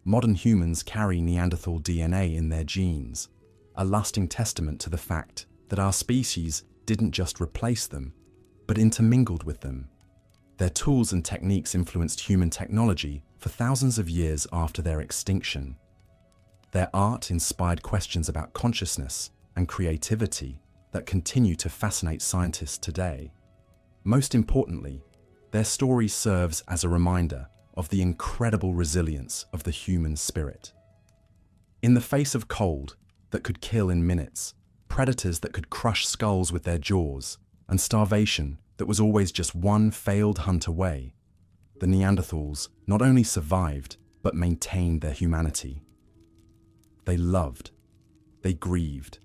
Modern humans carry Neanderthal DNA in their genes, a lasting testament to the fact that our species didn't just replace them, but intermingled with them. Their tools and techniques influenced human technology for thousands of years after their extinction. Their art inspired questions about consciousness and creativity that continue to fascinate scientists today. Most importantly, their story serves as a reminder of the incredible resilience of the human spirit. In the face of cold that could kill in minutes, predators that could crush skulls with their jaws, and starvation that was always just one failed hunt away, the Neanderthals not only survived, but maintained their humanity. They loved, they grieved,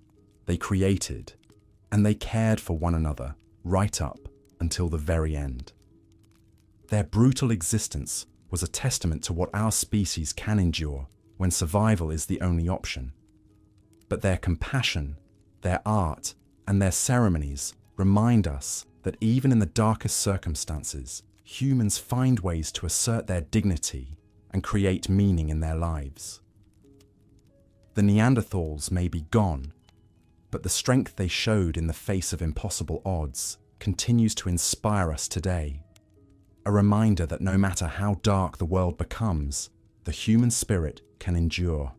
they created, and they cared for one another right up until the very end. Their brutal existence was a testament to what our species can endure when survival is the only option. But their compassion, their art, and their ceremonies remind us that even in the darkest circumstances, humans find ways to assert their dignity and create meaning in their lives. The Neanderthals may be gone, but the strength they showed in the face of impossible odds continues to inspire us today. A reminder that no matter how dark the world becomes, the human spirit can endure.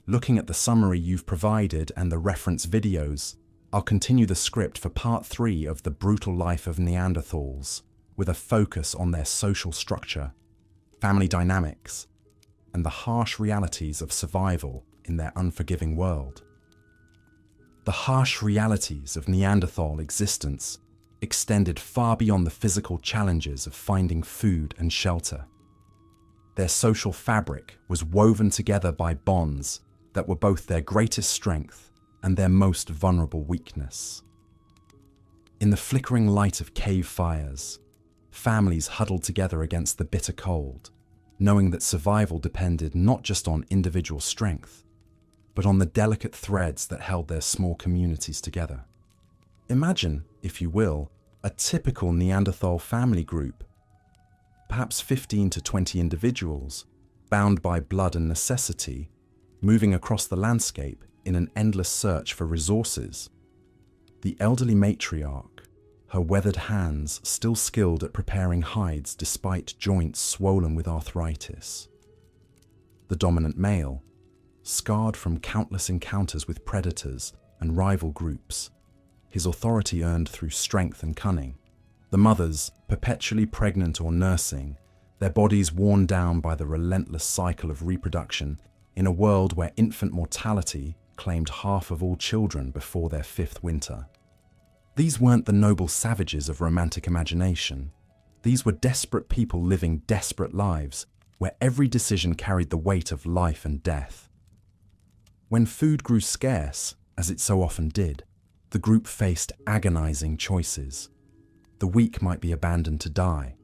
Looking at the summary you've provided and the reference videos, I'll continue the script for part 3 of The Brutal Life of Neanderthals, with a focus on their social structure, family dynamics, and the harsh realities of survival in their unforgiving world. The harsh realities of Neanderthal existence extended far beyond the physical challenges of finding food and shelter. Their social fabric was woven together by bonds that were both their greatest strength and their most vulnerable weakness. In the flickering light of cave fires, families huddled together against the bitter cold, knowing that survival depended not just on individual strength, but on the delicate threads that held their small communities together. Imagine, if you will, a typical Neanderthal family group, perhaps 15 to 20 individuals, bound by blood and necessity, moving across the landscape in an endless search for resources. The elderly matriarch, her weathered hands still skilled at preparing hides despite joints swollen with arthritis. The dominant male, scarred from countless encounters with predators and rival groups, his authority earned through strength and cunning. The mothers, perpetually pregnant or nursing, their bodies worn down by the relentless cycle of reproduction in a world where infant mortality claimed half of all children before their 5th winter. These weren't the noble savages of romantic imagination. These were desperate people living desperate lives where every decision carried the weight of life and death. When food grew scarce, as it so often did, the group faced agonizing choices. The weak might be abandoned to die.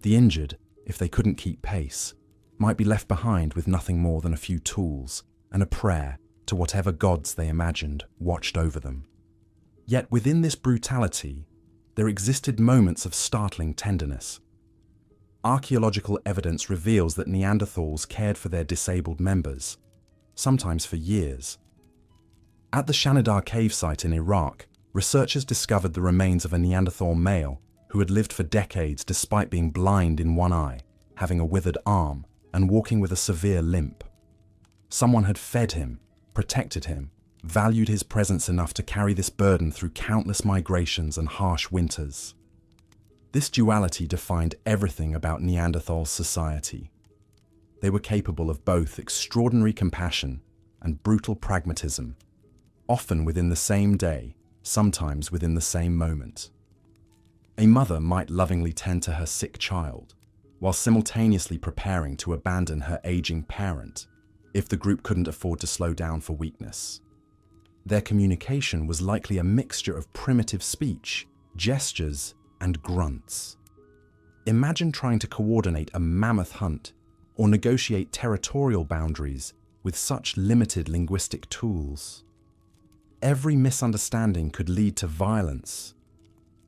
The injured, if they couldn't keep pace, might be left behind with nothing more than a few tools and a prayer to whatever gods they imagined watched over them. Yet within this brutality, there existed moments of startling tenderness. Archaeological evidence reveals that Neanderthals cared for their disabled members, sometimes for years. At the Shanidar cave site in Iraq, researchers discovered the remains of a Neanderthal male who had lived for decades despite being blind in one eye, having a withered arm, and walking with a severe limp. Someone had fed him, protected him, valued his presence enough to carry this burden through countless migrations and harsh winters. This duality defined everything about Neanderthal society. They were capable of both extraordinary compassion and brutal pragmatism, often within the same day, sometimes within the same moment. A mother might lovingly tend to her sick child, while simultaneously preparing to abandon her aging parent if the group couldn't afford to slow down for weakness. Their communication was likely a mixture of primitive speech, gestures, and grunts. Imagine trying to coordinate a mammoth hunt or negotiate territorial boundaries with such limited linguistic tools. Every misunderstanding could lead to violence.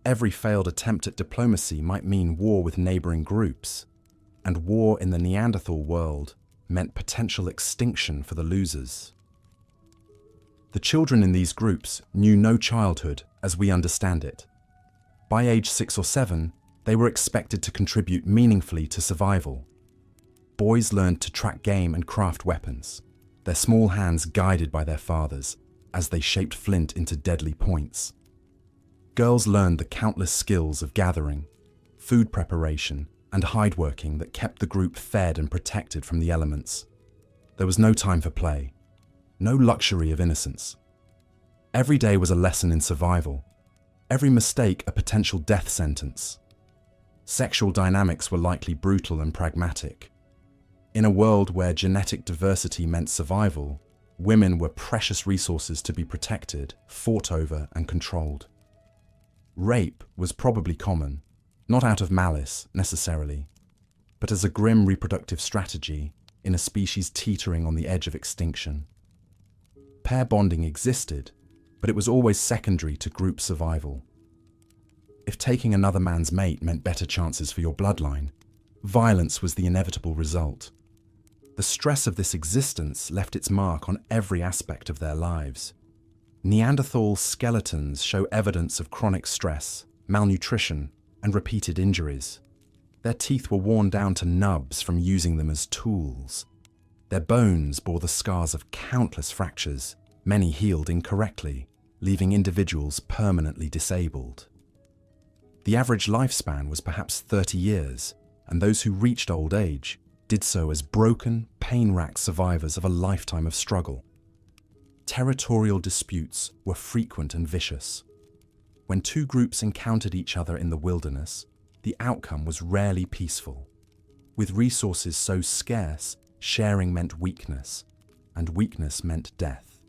Every failed attempt at diplomacy might mean war with neighboring groups, and war in the Neanderthal world meant potential extinction for the losers. The children in these groups knew no childhood as we understand it. By age 6 or 7, they were expected to contribute meaningfully to survival. Boys learned to track game and craft weapons, their small hands guided by their fathers as they shaped flint into deadly points. Girls learned the countless skills of gathering, food preparation, and hideworking that kept the group fed and protected from the elements. There was no time for play, no luxury of innocence. Every day was a lesson in survival, every mistake a potential death sentence. Sexual dynamics were likely brutal and pragmatic. In a world where genetic diversity meant survival, women were precious resources to be protected, fought over, and controlled. Rape was probably common, not out of malice necessarily, but as a grim reproductive strategy in a species teetering on the edge of extinction. Pair bonding existed, but it was always secondary to group survival. If taking another man's mate meant better chances for your bloodline, violence was the inevitable result. The stress of this existence left its mark on every aspect of their lives. Neanderthal skeletons show evidence of chronic stress, malnutrition, and repeated injuries. Their teeth were worn down to nubs from using them as tools. Their bones bore the scars of countless fractures, many healed incorrectly, leaving individuals permanently disabled. The average lifespan was perhaps 30 years, and those who reached old age did so as broken, pain-racked survivors of a lifetime of struggle. Territorial disputes were frequent and vicious. When two groups encountered each other in the wilderness, the outcome was rarely peaceful. With resources so scarce, sharing meant weakness, and weakness meant death.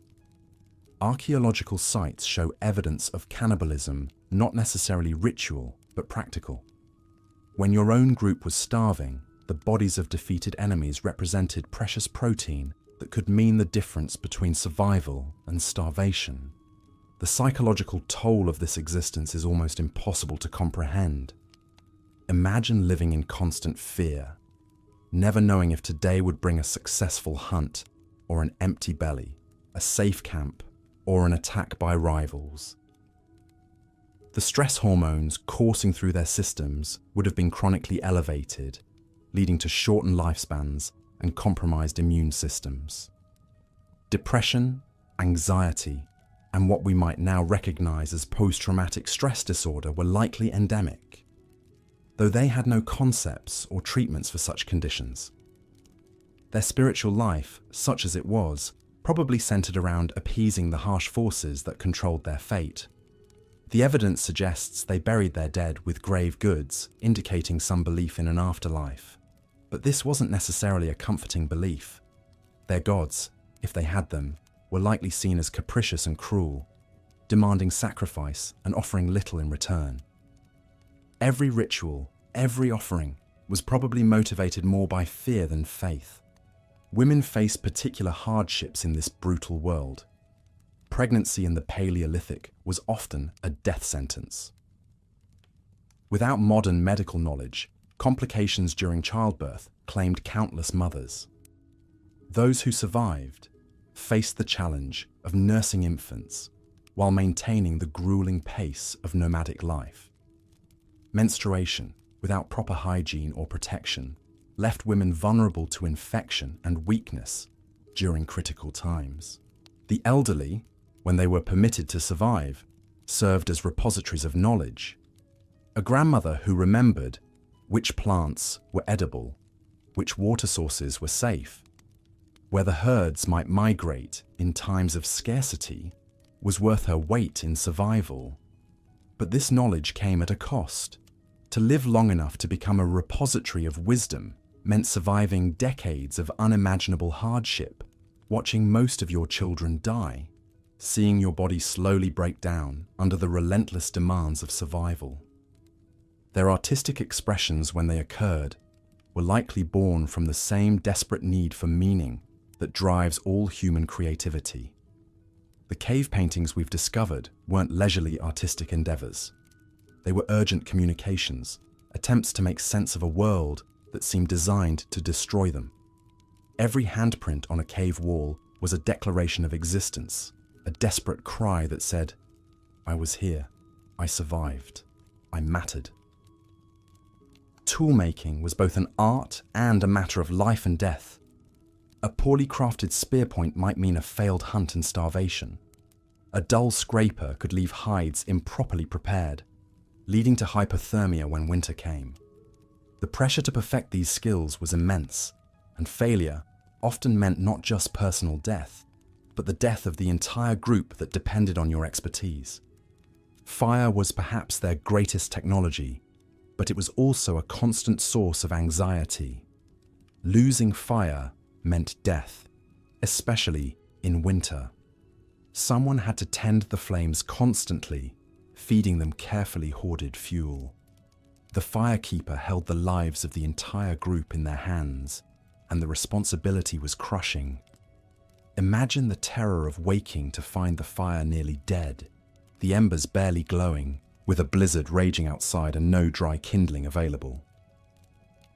Archaeological sites show evidence of cannibalism, not necessarily ritual, but practical. When your own group was starving, the bodies of defeated enemies represented precious protein that could mean the difference between survival and starvation. The psychological toll of this existence is almost impossible to comprehend. Imagine living in constant fear, never knowing if today would bring a successful hunt or an empty belly, a safe camp or an attack by rivals. The stress hormones coursing through their systems would have been chronically elevated, leading to shortened lifespans and compromised immune systems. Depression, anxiety, and what we might now recognize as post-traumatic stress disorder were likely endemic, though they had no concepts or treatments for such conditions. Their spiritual life, such as it was, probably centered around appeasing the harsh forces that controlled their fate. The evidence suggests they buried their dead with grave goods, indicating some belief in an afterlife. But this wasn't necessarily a comforting belief. Their gods, if they had them, were likely seen as capricious and cruel, demanding sacrifice and offering little in return. Every ritual, every offering, was probably motivated more by fear than faith. Women faced particular hardships in this brutal world. Pregnancy in the Paleolithic was often a death sentence. Without modern medical knowledge, complications during childbirth claimed countless mothers. Those who survived faced the challenge of nursing infants while maintaining the grueling pace of nomadic life. Menstruation, without proper hygiene or protection, left women vulnerable to infection and weakness during critical times. The elderly, when they were permitted to survive, served as repositories of knowledge. A grandmother who remembered which plants were edible, which water sources were safe, where the herds might migrate in times of scarcity, was worth her weight in survival. But this knowledge came at a cost. To live long enough to become a repository of wisdom meant surviving decades of unimaginable hardship, watching most of your children die, seeing your body slowly break down under the relentless demands of survival. Their artistic expressions, when they occurred, were likely born from the same desperate need for meaning that drives all human creativity. The cave paintings we've discovered weren't leisurely artistic endeavors. They were urgent communications, attempts to make sense of a world that seemed designed to destroy them. Every handprint on a cave wall was a declaration of existence, a desperate cry that said, "I was here, I survived, I mattered." Toolmaking was both an art and a matter of life and death. A poorly crafted spear point might mean a failed hunt and starvation. A dull scraper could leave hides improperly prepared, leading to hypothermia when winter came. The pressure to perfect these skills was immense, and failure often meant not just personal death, but the death of the entire group that depended on your expertise. Fire was perhaps their greatest technology, but it was also a constant source of anxiety. Losing fire meant death, especially in winter. Someone had to tend the flames constantly, feeding them carefully hoarded fuel. The firekeeper held the lives of the entire group in their hands, and the responsibility was crushing. Imagine the terror of waking to find the fire nearly dead, the embers barely glowing, with a blizzard raging outside and no dry kindling available.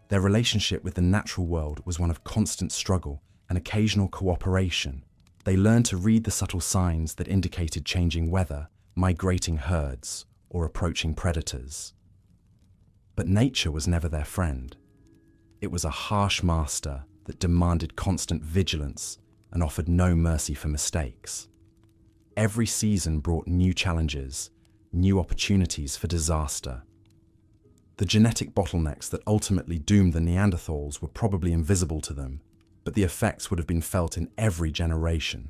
Their relationship with the natural world was one of constant struggle and occasional cooperation. They learned to read the subtle signs that indicated changing weather, migrating herds, or approaching predators. But nature was never their friend. It was a harsh master that demanded constant vigilance and offered no mercy for mistakes. Every season brought new challenges, new opportunities for disaster. The genetic bottlenecks that ultimately doomed the Neanderthals were probably invisible to them, but the effects would have been felt in every generation.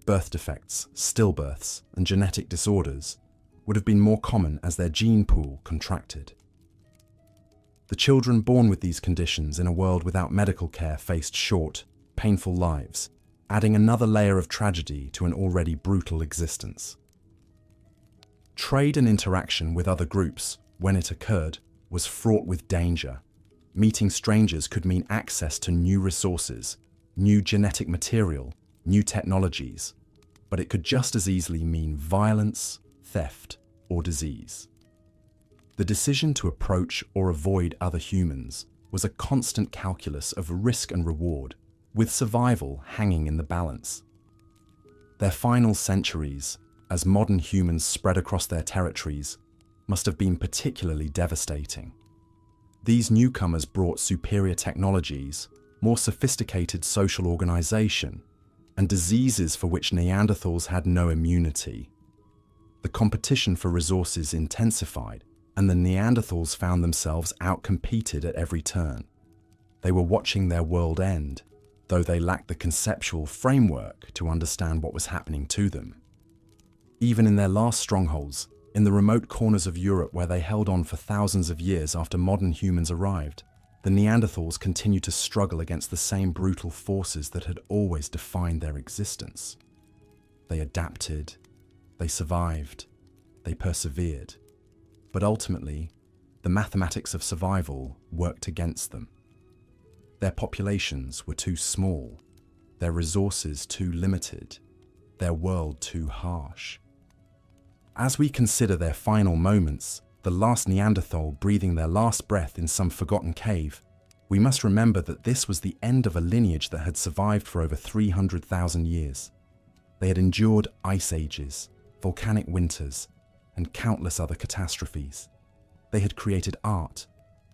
Birth defects, stillbirths, and genetic disorders would have been more common as their gene pool contracted. The children born with these conditions in a world without medical care faced short, painful lives, adding another layer of tragedy to an already brutal existence. Trade and interaction with other groups, when it occurred, was fraught with danger. Meeting strangers could mean access to new resources, new genetic material, new technologies, but it could just as easily mean violence, theft, or disease. The decision to approach or avoid other humans was a constant calculus of risk and reward, with survival hanging in the balance. Their final centuries, as modern humans spread across their territories, must have been particularly devastating. These newcomers brought superior technologies, more sophisticated social organization, and diseases for which Neanderthals had no immunity. The competition for resources intensified, and the Neanderthals found themselves outcompeted at every turn. They were watching their world end, though they lacked the conceptual framework to understand what was happening to them. Even in their last strongholds, in the remote corners of Europe where they held on for thousands of years after modern humans arrived, the Neanderthals continued to struggle against the same brutal forces that had always defined their existence. They adapted, they survived, they persevered. But ultimately, the mathematics of survival worked against them. Their populations were too small, their resources too limited, their world too harsh. As we consider their final moments, the last Neanderthal breathing their last breath in some forgotten cave, we must remember that this was the end of a lineage that had survived for over 300,000 years. They had endured ice ages, volcanic winters, and countless other catastrophes. They had created art,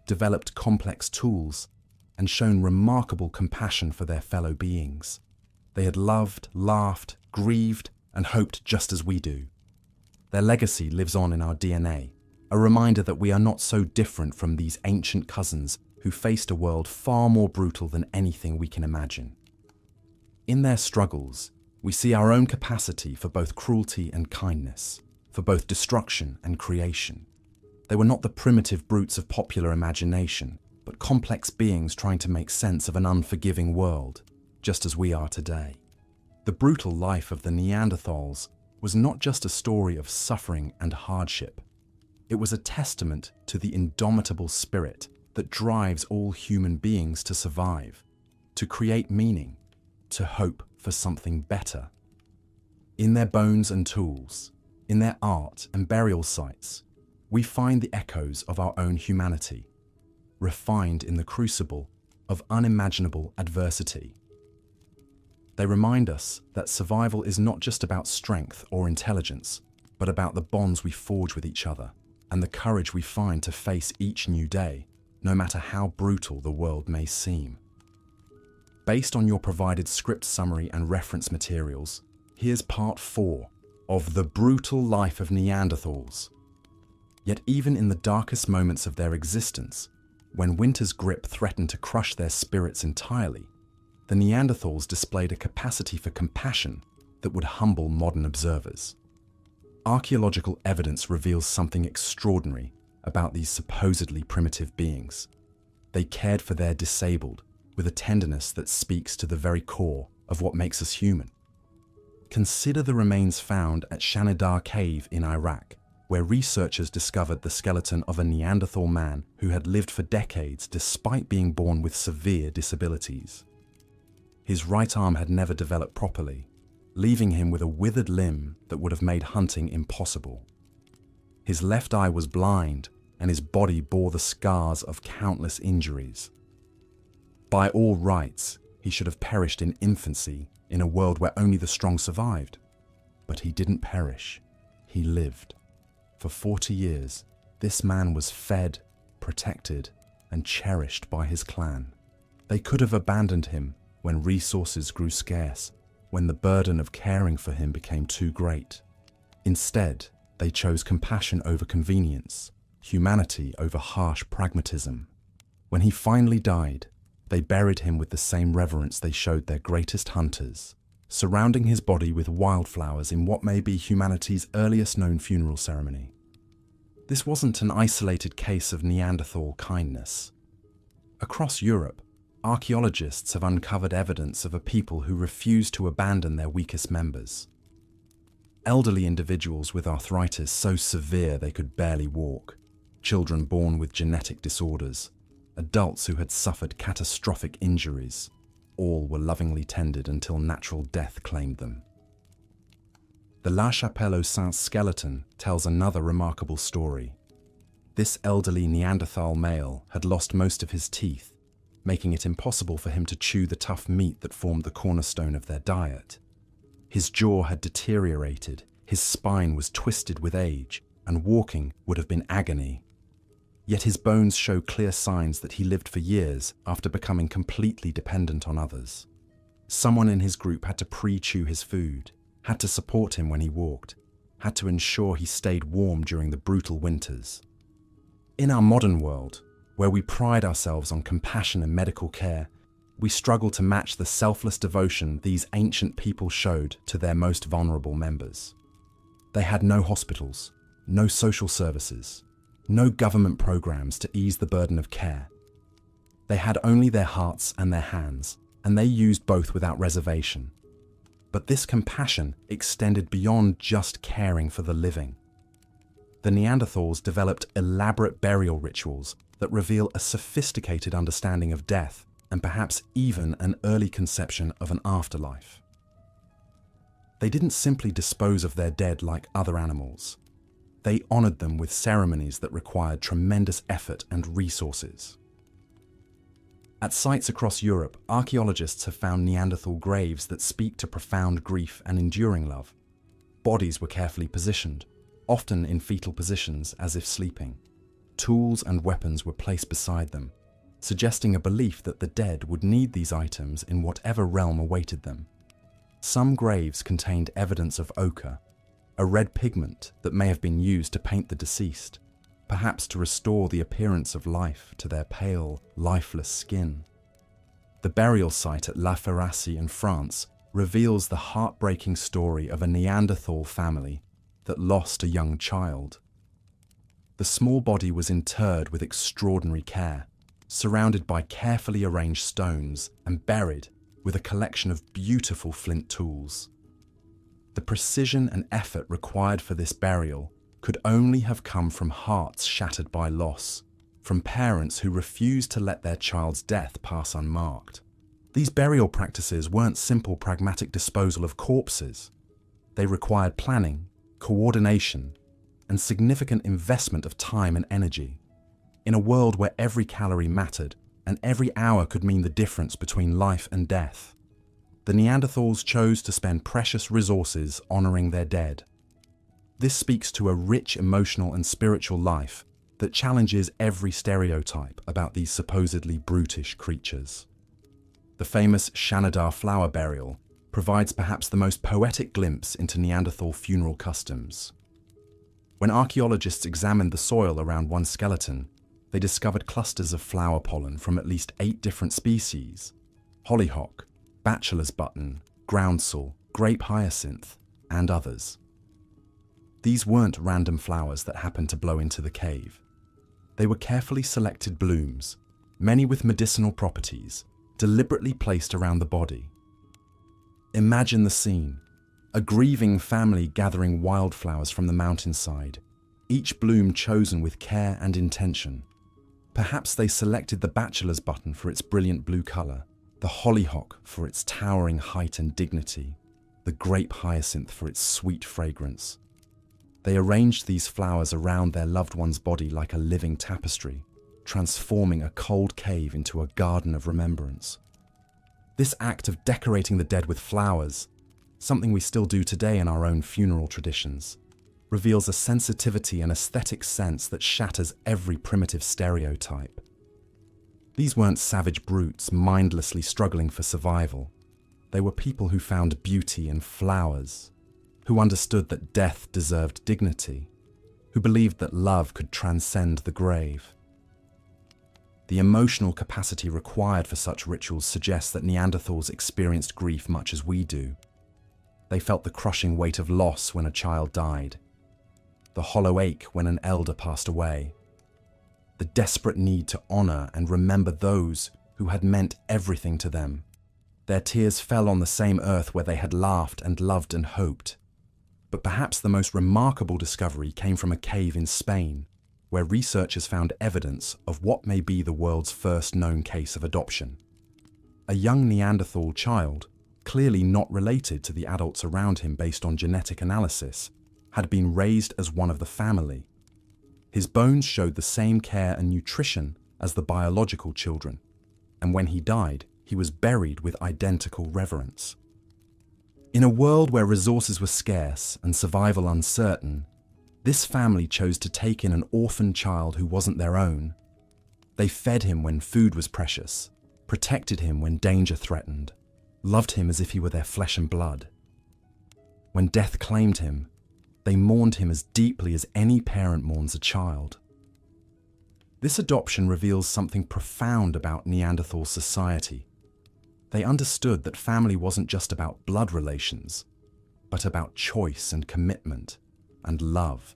developed complex tools, and shown remarkable compassion for their fellow beings. They had loved, laughed, grieved, and hoped just as we do. Their legacy lives on in our DNA, a reminder that we are not so different from these ancient cousins who faced a world far more brutal than anything we can imagine. In their struggles, we see our own capacity for both cruelty and kindness, for both destruction and creation. They were not the primitive brutes of popular imagination, but complex beings trying to make sense of an unforgiving world, just as we are today. The brutal life of the Neanderthals was not just a story of suffering and hardship. It was a testament to the indomitable spirit that drives all human beings to survive, to create meaning, to hope for something better. In their bones and tools, in their art and burial sites, we find the echoes of our own humanity, refined in the crucible of unimaginable adversity. They remind us that survival is not just about strength or intelligence, but about the bonds we forge with each other and the courage we find to face each new day, no matter how brutal the world may seem. Based on your provided script summary and reference materials, here's part 4 of The Brutal Life of Neanderthals. Yet even in the darkest moments of their existence, when winter's grip threatened to crush their spirits entirely, the Neanderthals displayed a capacity for compassion that would humble modern observers. Archaeological evidence reveals something extraordinary about these supposedly primitive beings. They cared for their disabled with a tenderness that speaks to the very core of what makes us human. Consider the remains found at Shanidar Cave in Iraq, where researchers discovered the skeleton of a Neanderthal man who had lived for decades despite being born with severe disabilities. His right arm had never developed properly, leaving him with a withered limb that would have made hunting impossible. His left eye was blind, and his body bore the scars of countless injuries. By all rights, he should have perished in infancy in a world where only the strong survived. But he didn't perish. He lived. For 40 years, this man was fed, protected, and cherished by his clan. They could have abandoned him when resources grew scarce, when the burden of caring for him became too great. Instead, they chose compassion over convenience, humanity over harsh pragmatism. When he finally died, they buried him with the same reverence they showed their greatest hunters, surrounding his body with wildflowers in what may be humanity's earliest known funeral ceremony. This wasn't an isolated case of Neanderthal kindness. Across Europe, archaeologists have uncovered evidence of a people who refused to abandon their weakest members. Elderly individuals with arthritis so severe they could barely walk, children born with genetic disorders, adults who had suffered catastrophic injuries, all were lovingly tended until natural death claimed them. The La Chapelle-aux-Saints skeleton tells another remarkable story. This elderly Neanderthal male had lost most of his teeth, making it impossible for him to chew the tough meat that formed the cornerstone of their diet. His jaw had deteriorated, his spine was twisted with age, and walking would have been agony. Yet his bones show clear signs that he lived for years after becoming completely dependent on others. Someone in his group had to pre-chew his food, had to support him when he walked, had to ensure he stayed warm during the brutal winters. In our modern world, where we pride ourselves on compassion and medical care, we struggle to match the selfless devotion these ancient people showed to their most vulnerable members. They had no hospitals, no social services, no government programs to ease the burden of care. They had only their hearts and their hands, and they used both without reservation. But this compassion extended beyond just caring for the living. The Neanderthals developed elaborate burial rituals that reveal a sophisticated understanding of death and perhaps even an early conception of an afterlife. They didn't simply dispose of their dead like other animals. They honored them with ceremonies that required tremendous effort and resources. At sites across Europe, archaeologists have found Neanderthal graves that speak to profound grief and enduring love. Bodies were carefully positioned, often in fetal positions as if sleeping. Tools and weapons were placed beside them, suggesting a belief that the dead would need these items in whatever realm awaited them. Some graves contained evidence of ochre, a red pigment that may have been used to paint the deceased, perhaps to restore the appearance of life to their pale, lifeless skin. The burial site at La Ferracie in France reveals the heartbreaking story of a Neanderthal family that lost a young child. The small body was interred with extraordinary care, surrounded by carefully arranged stones and buried with a collection of beautiful flint tools. The precision and effort required for this burial could only have come from hearts shattered by loss, from parents who refused to let their child's death pass unmarked. These burial practices weren't simple pragmatic disposal of corpses. They required planning, coordination, and significant investment of time and energy. In a world where every calorie mattered and every hour could mean the difference between life and death, the Neanderthals chose to spend precious resources honoring their dead. This speaks to a rich emotional and spiritual life that challenges every stereotype about these supposedly brutish creatures. The famous Shanidar flower burial provides perhaps the most poetic glimpse into Neanderthal funeral customs. When archaeologists examined the soil around one skeleton, they discovered clusters of flower pollen from at least 8 different species: hollyhock, bachelor's button, groundsel, grape hyacinth, and others. These weren't random flowers that happened to blow into the cave. They were carefully selected blooms, many with medicinal properties, deliberately placed around the body. Imagine the scene: a grieving family gathering wildflowers from the mountainside, each bloom chosen with care and intention. Perhaps they selected the bachelor's button for its brilliant blue color, the hollyhock for its towering height and dignity, the grape hyacinth for its sweet fragrance. They arranged these flowers around their loved one's body like a living tapestry, transforming a cold cave into a garden of remembrance. This act of decorating the dead with flowers, something we still do today in our own funeral traditions, reveals a sensitivity and aesthetic sense that shatters every primitive stereotype. These weren't savage brutes mindlessly struggling for survival. They were people who found beauty in flowers, who understood that death deserved dignity, who believed that love could transcend the grave. The emotional capacity required for such rituals suggests that Neanderthals experienced grief much as we do. They felt the crushing weight of loss when a child died, the hollow ache when an elder passed away, the desperate need to honor and remember those who had meant everything to them. Their tears fell on the same earth where they had laughed and loved and hoped. But perhaps the most remarkable discovery came from a cave in Spain, where researchers found evidence of what may be the world's first known case of adoption. A young Neanderthal child, clearly not related to the adults around him based on genetic analysis, had been raised as one of the family. His bones showed the same care and nutrition as the biological children, and when he died, he was buried with identical reverence. In a world where resources were scarce and survival uncertain, this family chose to take in an orphan child who wasn't their own. They fed him when food was precious, protected him when danger threatened, loved him as if he were their flesh and blood. When death claimed him, they mourned him as deeply as any parent mourns a child. This adoption reveals something profound about Neanderthal society. They understood that family wasn't just about blood relations, but about choice and commitment and love.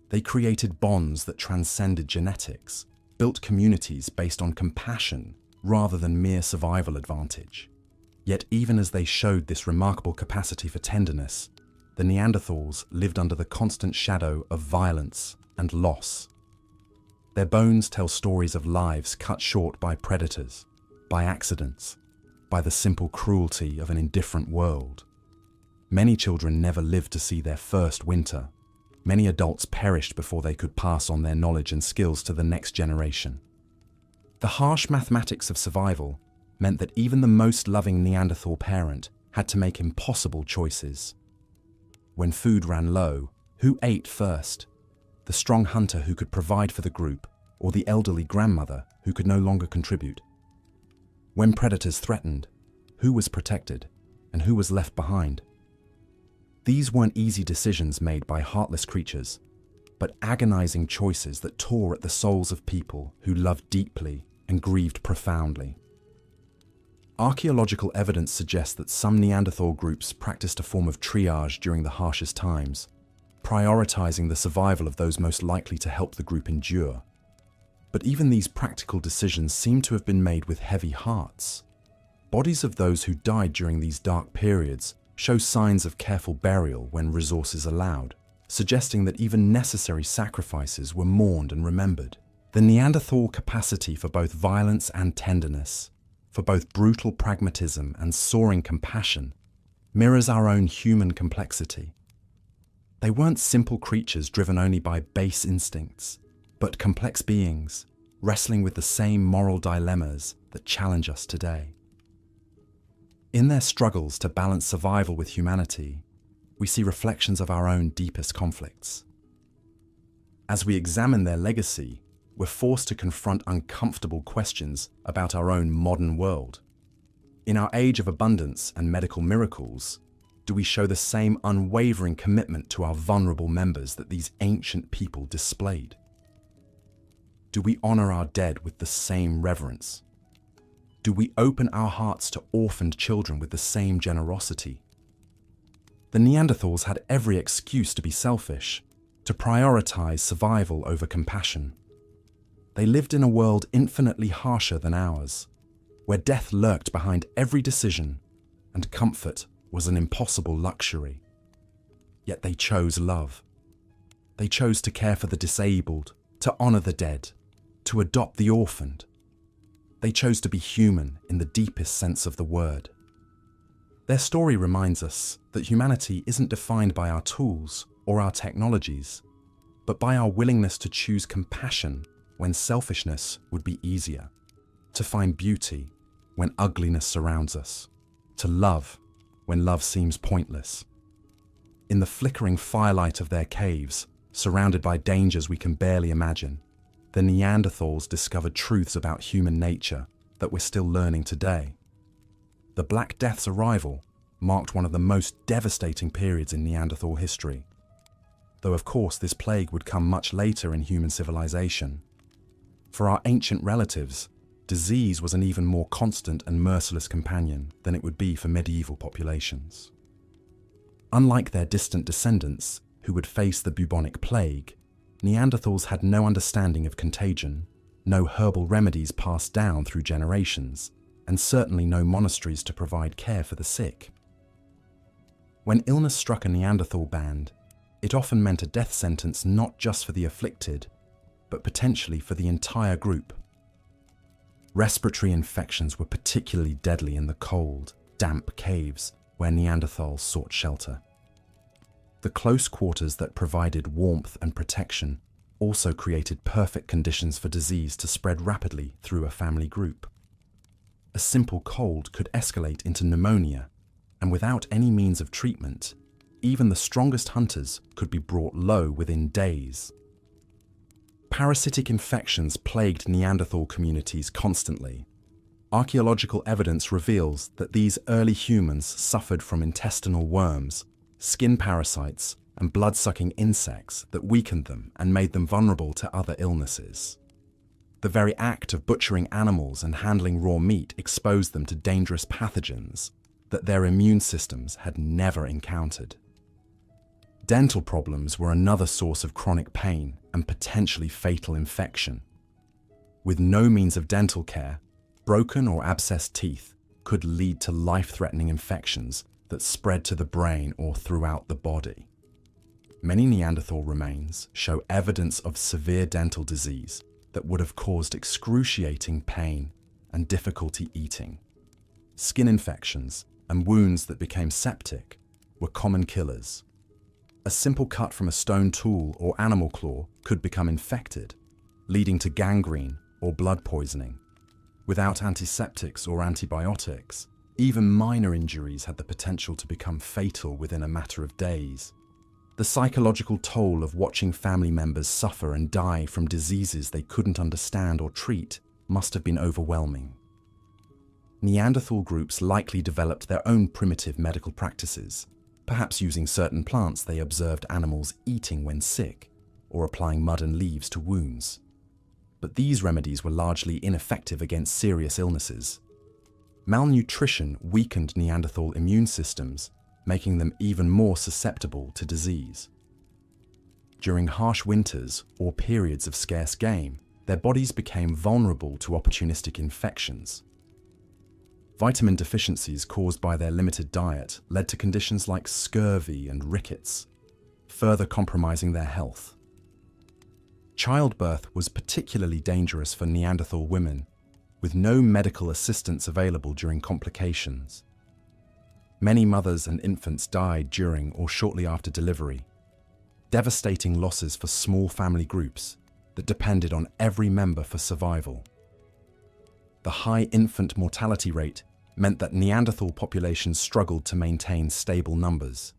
They created bonds that transcended genetics, built communities based on compassion rather than mere survival advantage. Yet even as they showed this remarkable capacity for tenderness, the Neanderthals lived under the constant shadow of violence and loss. Their bones tell stories of lives cut short by predators, by accidents, by the simple cruelty of an indifferent world. Many children never lived to see their first winter. Many adults perished before they could pass on their knowledge and skills to the next generation. The harsh mathematics of survival meant that even the most loving Neanderthal parent had to make impossible choices. When food ran low, who ate first? The strong hunter who could provide for the group, or the elderly grandmother who could no longer contribute? When predators threatened, who was protected, and who was left behind. These weren't easy decisions made by heartless creatures, but agonizing choices that tore at the souls of people who loved deeply and grieved profoundly. Archaeological evidence suggests that some Neanderthal groups practiced a form of triage during the harshest times, prioritizing the survival of those most likely to help the group endure. But even these practical decisions seem to have been made with heavy hearts. Bodies of those who died during these dark periods show signs of careful burial when resources allowed, suggesting that even necessary sacrifices were mourned and remembered. The Neanderthal capacity for both violence and tenderness, for both brutal pragmatism and soaring compassion, mirrors our own human complexity. They weren't simple creatures driven only by base instincts, but complex beings, wrestling with the same moral dilemmas that challenge us today. In their struggles to balance survival with humanity, we see reflections of our own deepest conflicts. As we examine their legacy, we're forced to confront uncomfortable questions about our own modern world. In our age of abundance and medical miracles, do we show the same unwavering commitment to our vulnerable members that these ancient people displayed? Do we honor our dead with the same reverence? Do we open our hearts to orphaned children with the same generosity? The Neanderthals had every excuse to be selfish, to prioritize survival over compassion. They lived in a world infinitely harsher than ours, where death lurked behind every decision and comfort was an impossible luxury. Yet they chose love. They chose to care for the disabled, to honor the dead, to adopt the orphaned. They chose to be human in the deepest sense of the word. Their story reminds us that humanity isn't defined by our tools or our technologies, but by our willingness to choose compassion when selfishness would be easier, to find beauty when ugliness surrounds us, to love when love seems pointless. In the flickering firelight of their caves, surrounded by dangers we can barely imagine, the Neanderthals discovered truths about human nature that we're still learning today. The Black Death's arrival marked one of the most devastating periods in Neanderthal history, though of course this plague would come much later in human civilization. For our ancient relatives, disease was an even more constant and merciless companion than it would be for medieval populations. Unlike their distant descendants, who would face the bubonic plague, Neanderthals had no understanding of contagion, no herbal remedies passed down through generations, and certainly no monasteries to provide care for the sick. When illness struck a Neanderthal band, it often meant a death sentence not just for the afflicted, but potentially for the entire group. Respiratory infections were particularly deadly in the cold, damp caves where Neanderthals sought shelter. The close quarters that provided warmth and protection also created perfect conditions for disease to spread rapidly through a family group. A simple cold could escalate into pneumonia, and without any means of treatment, even the strongest hunters could be brought low within days. Parasitic infections plagued Neanderthal communities constantly. Archaeological evidence reveals that these early humans suffered from intestinal worms, skin parasites, and blood-sucking insects that weakened them and made them vulnerable to other illnesses. The very act of butchering animals and handling raw meat exposed them to dangerous pathogens that their immune systems had never encountered. Dental problems were another source of chronic pain and potentially fatal infection. With no means of dental care, broken or abscessed teeth could lead to life-threatening infections that spread to the brain or throughout the body. Many Neanderthal remains show evidence of severe dental disease that would have caused excruciating pain and difficulty eating. Skin infections and wounds that became septic were common killers. A simple cut from a stone tool or animal claw could become infected, leading to gangrene or blood poisoning. Without antiseptics or antibiotics, even minor injuries had the potential to become fatal within a matter of days. The psychological toll of watching family members suffer and die from diseases they couldn't understand or treat must have been overwhelming. Neanderthal groups likely developed their own primitive medical practices, perhaps using certain plants they observed animals eating when sick, or applying mud and leaves to wounds. But these remedies were largely ineffective against serious illnesses. Malnutrition weakened Neanderthal immune systems, making them even more susceptible to disease. During harsh winters or periods of scarce game, their bodies became vulnerable to opportunistic infections. Vitamin deficiencies caused by their limited diet led to conditions like scurvy and rickets, further compromising their health. Childbirth was particularly dangerous for Neanderthal women, with no medical assistance available during complications. Many mothers and infants died during or shortly after delivery, devastating losses for small family groups that depended on every member for survival. The high infant mortality rate meant that Neanderthal populations struggled to maintain stable numbers.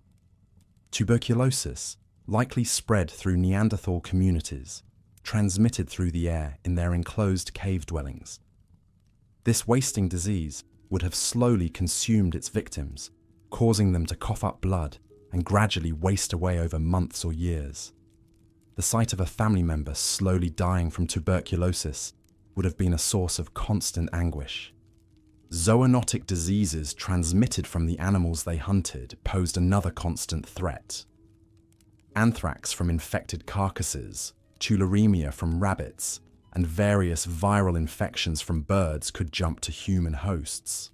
Tuberculosis likely spread through Neanderthal communities, transmitted through the air in their enclosed cave dwellings. This wasting disease would have slowly consumed its victims, causing them to cough up blood and gradually waste away over months or years. The sight of a family member slowly dying from tuberculosis would have been a source of constant anguish. Zoonotic diseases transmitted from the animals they hunted posed another constant threat. Anthrax from infected carcasses, tularemia from rabbits, and various viral infections from birds could jump to human hosts.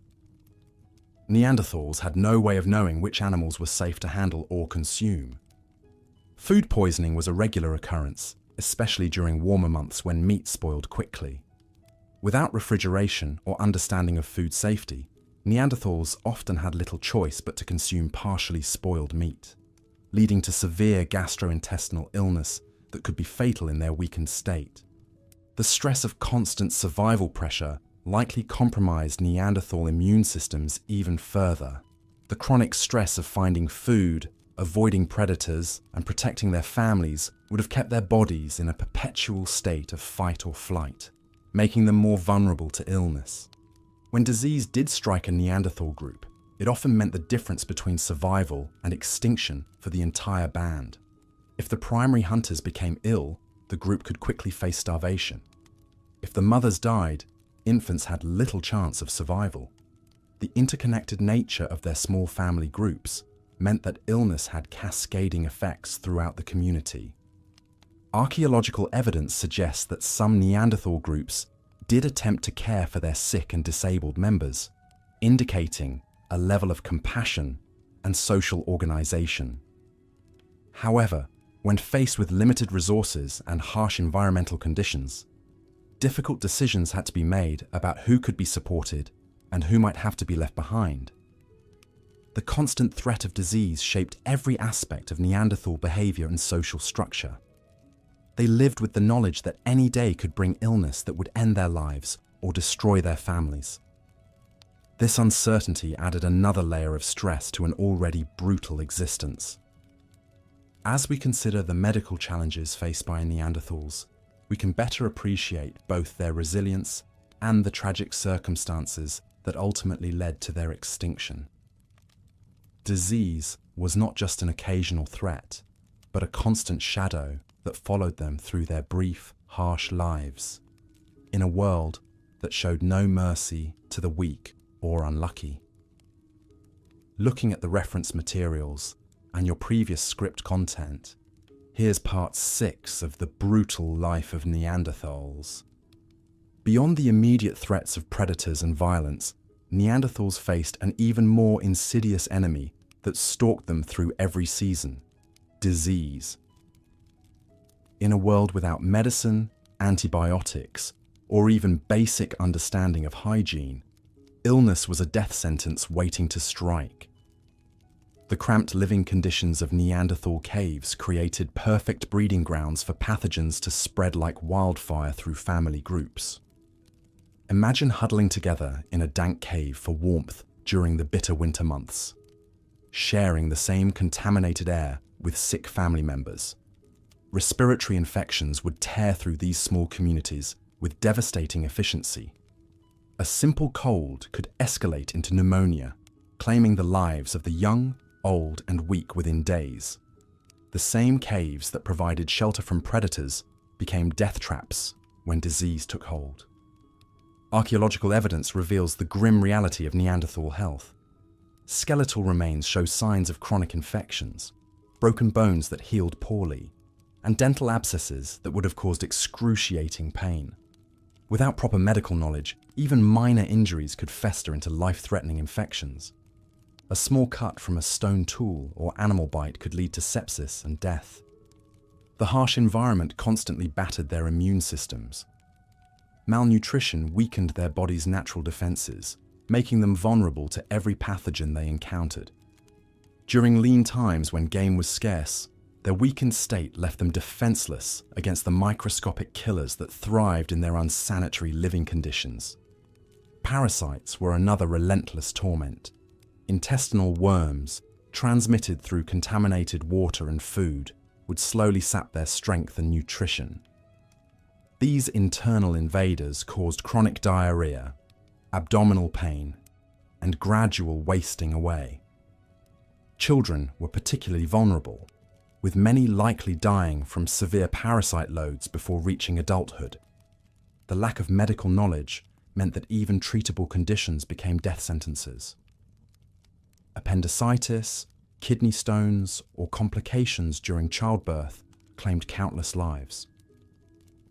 Neanderthals had no way of knowing which animals were safe to handle or consume. Food poisoning was a regular occurrence, especially during warmer months when meat spoiled quickly. Without refrigeration or understanding of food safety, Neanderthals often had little choice but to consume partially spoiled meat, leading to severe gastrointestinal illness that could be fatal in their weakened state. The stress of constant survival pressure likely compromised Neanderthal immune systems even further. The chronic stress of finding food, avoiding predators, and protecting their families would have kept their bodies in a perpetual state of fight or flight, making them more vulnerable to illness. When disease did strike a Neanderthal group, it often meant the difference between survival and extinction for the entire band. If the primary hunters became ill, the group could quickly face starvation. If the mothers died, infants had little chance of survival. The interconnected nature of their small family groups meant that illness had cascading effects throughout the community. Archaeological evidence suggests that some Neanderthal groups did attempt to care for their sick and disabled members, indicating a level of compassion and social organization. However, when faced with limited resources and harsh environmental conditions, difficult decisions had to be made about who could be supported and who might have to be left behind. The constant threat of disease shaped every aspect of Neanderthal behavior and social structure. They lived with the knowledge that any day could bring illness that would end their lives or destroy their families. This uncertainty added another layer of stress to an already brutal existence. As we consider the medical challenges faced by Neanderthals, we can better appreciate both their resilience and the tragic circumstances that ultimately led to their extinction. Disease was not just an occasional threat, but a constant shadow that followed them through their brief, harsh lives, in a world that showed no mercy to the weak or unlucky. Looking at the reference materials and your previous script content, here's part 6 of the brutal life of Neanderthals. Beyond the immediate threats of predators and violence, Neanderthals faced an even more insidious enemy that stalked them through every season: disease. In a world without medicine, antibiotics, or even basic understanding of hygiene, illness was a death sentence waiting to strike. The cramped living conditions of Neanderthal caves created perfect breeding grounds for pathogens to spread like wildfire through family groups. Imagine huddling together in a dank cave for warmth during the bitter winter months, sharing the same contaminated air with sick family members. Respiratory infections would tear through these small communities with devastating efficiency. A simple cold could escalate into pneumonia, claiming the lives of the young, old, and weak within days. The same caves that provided shelter from predators became death traps when disease took hold. Archaeological evidence reveals the grim reality of Neanderthal health. Skeletal remains show signs of chronic infections, broken bones that healed poorly, and dental abscesses that would have caused excruciating pain. Without proper medical knowledge, even minor injuries could fester into life-threatening infections. A small cut from a stone tool or animal bite could lead to sepsis and death. The harsh environment constantly battered their immune systems. Malnutrition weakened their body's natural defenses, making them vulnerable to every pathogen they encountered. During lean times when game was scarce, their weakened state left them defenseless against the microscopic killers that thrived in their unsanitary living conditions. Parasites were another relentless torment. Intestinal worms, transmitted through contaminated water and food, would slowly sap their strength and nutrition. These internal invaders caused chronic diarrhea, abdominal pain, and gradual wasting away. Children were particularly vulnerable, with many likely dying from severe parasite loads before reaching adulthood. The lack of medical knowledge meant that even treatable conditions became death sentences. Appendicitis, kidney stones, or complications during childbirth claimed countless lives.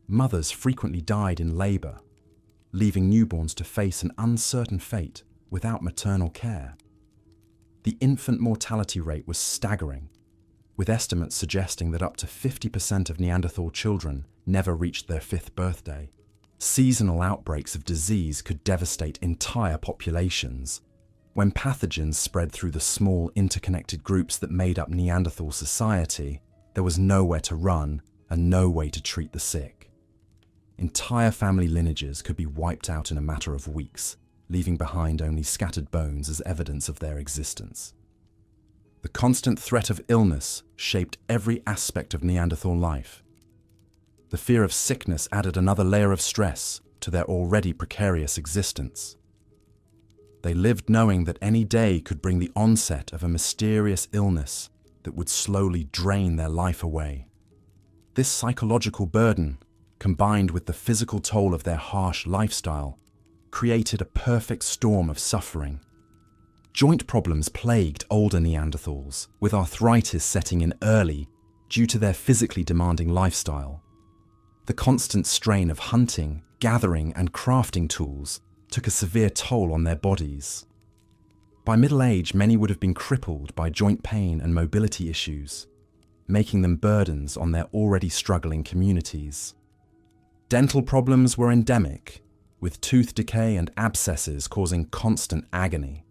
Mothers frequently died in labor, leaving newborns to face an uncertain fate without maternal care. The infant mortality rate was staggering, with estimates suggesting that up to 50% of Neanderthal children never reached their 5th birthday. Seasonal outbreaks of disease could devastate entire populations. When pathogens spread through the small interconnected groups that made up Neanderthal society, there was nowhere to run and no way to treat the sick. Entire family lineages could be wiped out in a matter of weeks, leaving behind only scattered bones as evidence of their existence. The constant threat of illness shaped every aspect of Neanderthal life. The fear of sickness added another layer of stress to their already precarious existence. They lived knowing that any day could bring the onset of a mysterious illness that would slowly drain their life away. This psychological burden, combined with the physical toll of their harsh lifestyle, created a perfect storm of suffering. Joint problems plagued older Neanderthals, with arthritis setting in early due to their physically demanding lifestyle. The constant strain of hunting, gathering, and crafting tools took a severe toll on their bodies. By middle age, many would have been crippled by joint pain and mobility issues, making them burdens on their already struggling communities. Dental problems were endemic, with tooth decay and abscesses causing constant agony.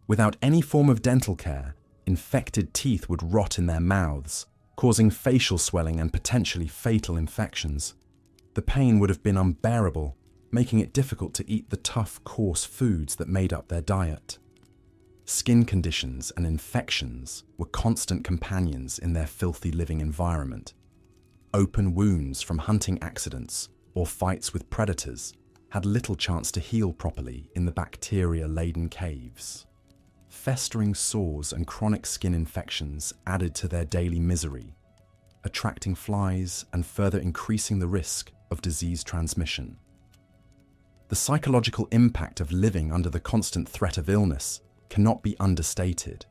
Without any form of dental care, infected teeth would rot in their mouths, causing facial swelling and potentially fatal infections. The pain would have been unbearable, making it difficult to eat the tough, coarse foods that made up their diet. Skin conditions and infections were constant companions in their filthy living environment. Open wounds from hunting accidents or fights with predators had little chance to heal properly in the bacteria-laden caves. Festering sores and chronic skin infections added to their daily misery, attracting flies and further increasing the risk of disease transmission. The psychological impact of living under the constant threat of illness cannot be understated.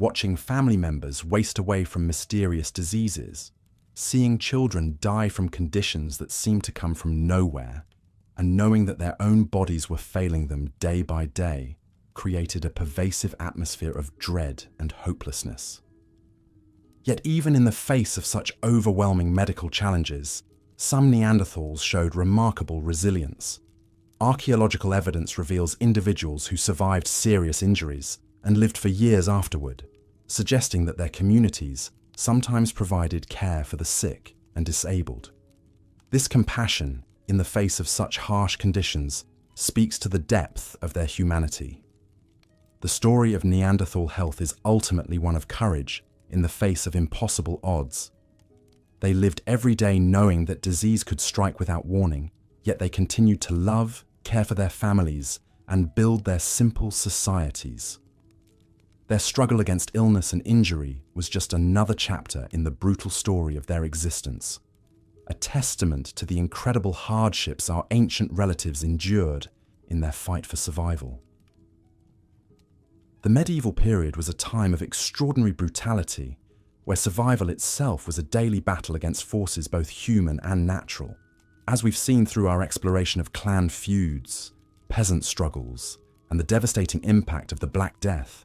Watching family members waste away from mysterious diseases, seeing children die from conditions that seemed to come from nowhere, and knowing that their own bodies were failing them day by day, created a pervasive atmosphere of dread and hopelessness. Yet even in the face of such overwhelming medical challenges, some Neanderthals showed remarkable resilience. Archaeological evidence reveals individuals who survived serious injuries and lived for years afterward, suggesting that their communities sometimes provided care for the sick and disabled. This compassion, in the face of such harsh conditions, speaks to the depth of their humanity. The story of Neanderthal health is ultimately one of courage in the face of impossible odds. They lived every day knowing that disease could strike without warning, yet they continued to love, care for their families, and build their simple societies. Their struggle against illness and injury was just another chapter in the brutal story of their existence, a testament to the incredible hardships our ancient relatives endured in their fight for survival. The medieval period was a time of extraordinary brutality, where survival itself was a daily battle against forces both human and natural, as we've seen through our exploration of clan feuds, peasant struggles, and the devastating impact of the Black Death.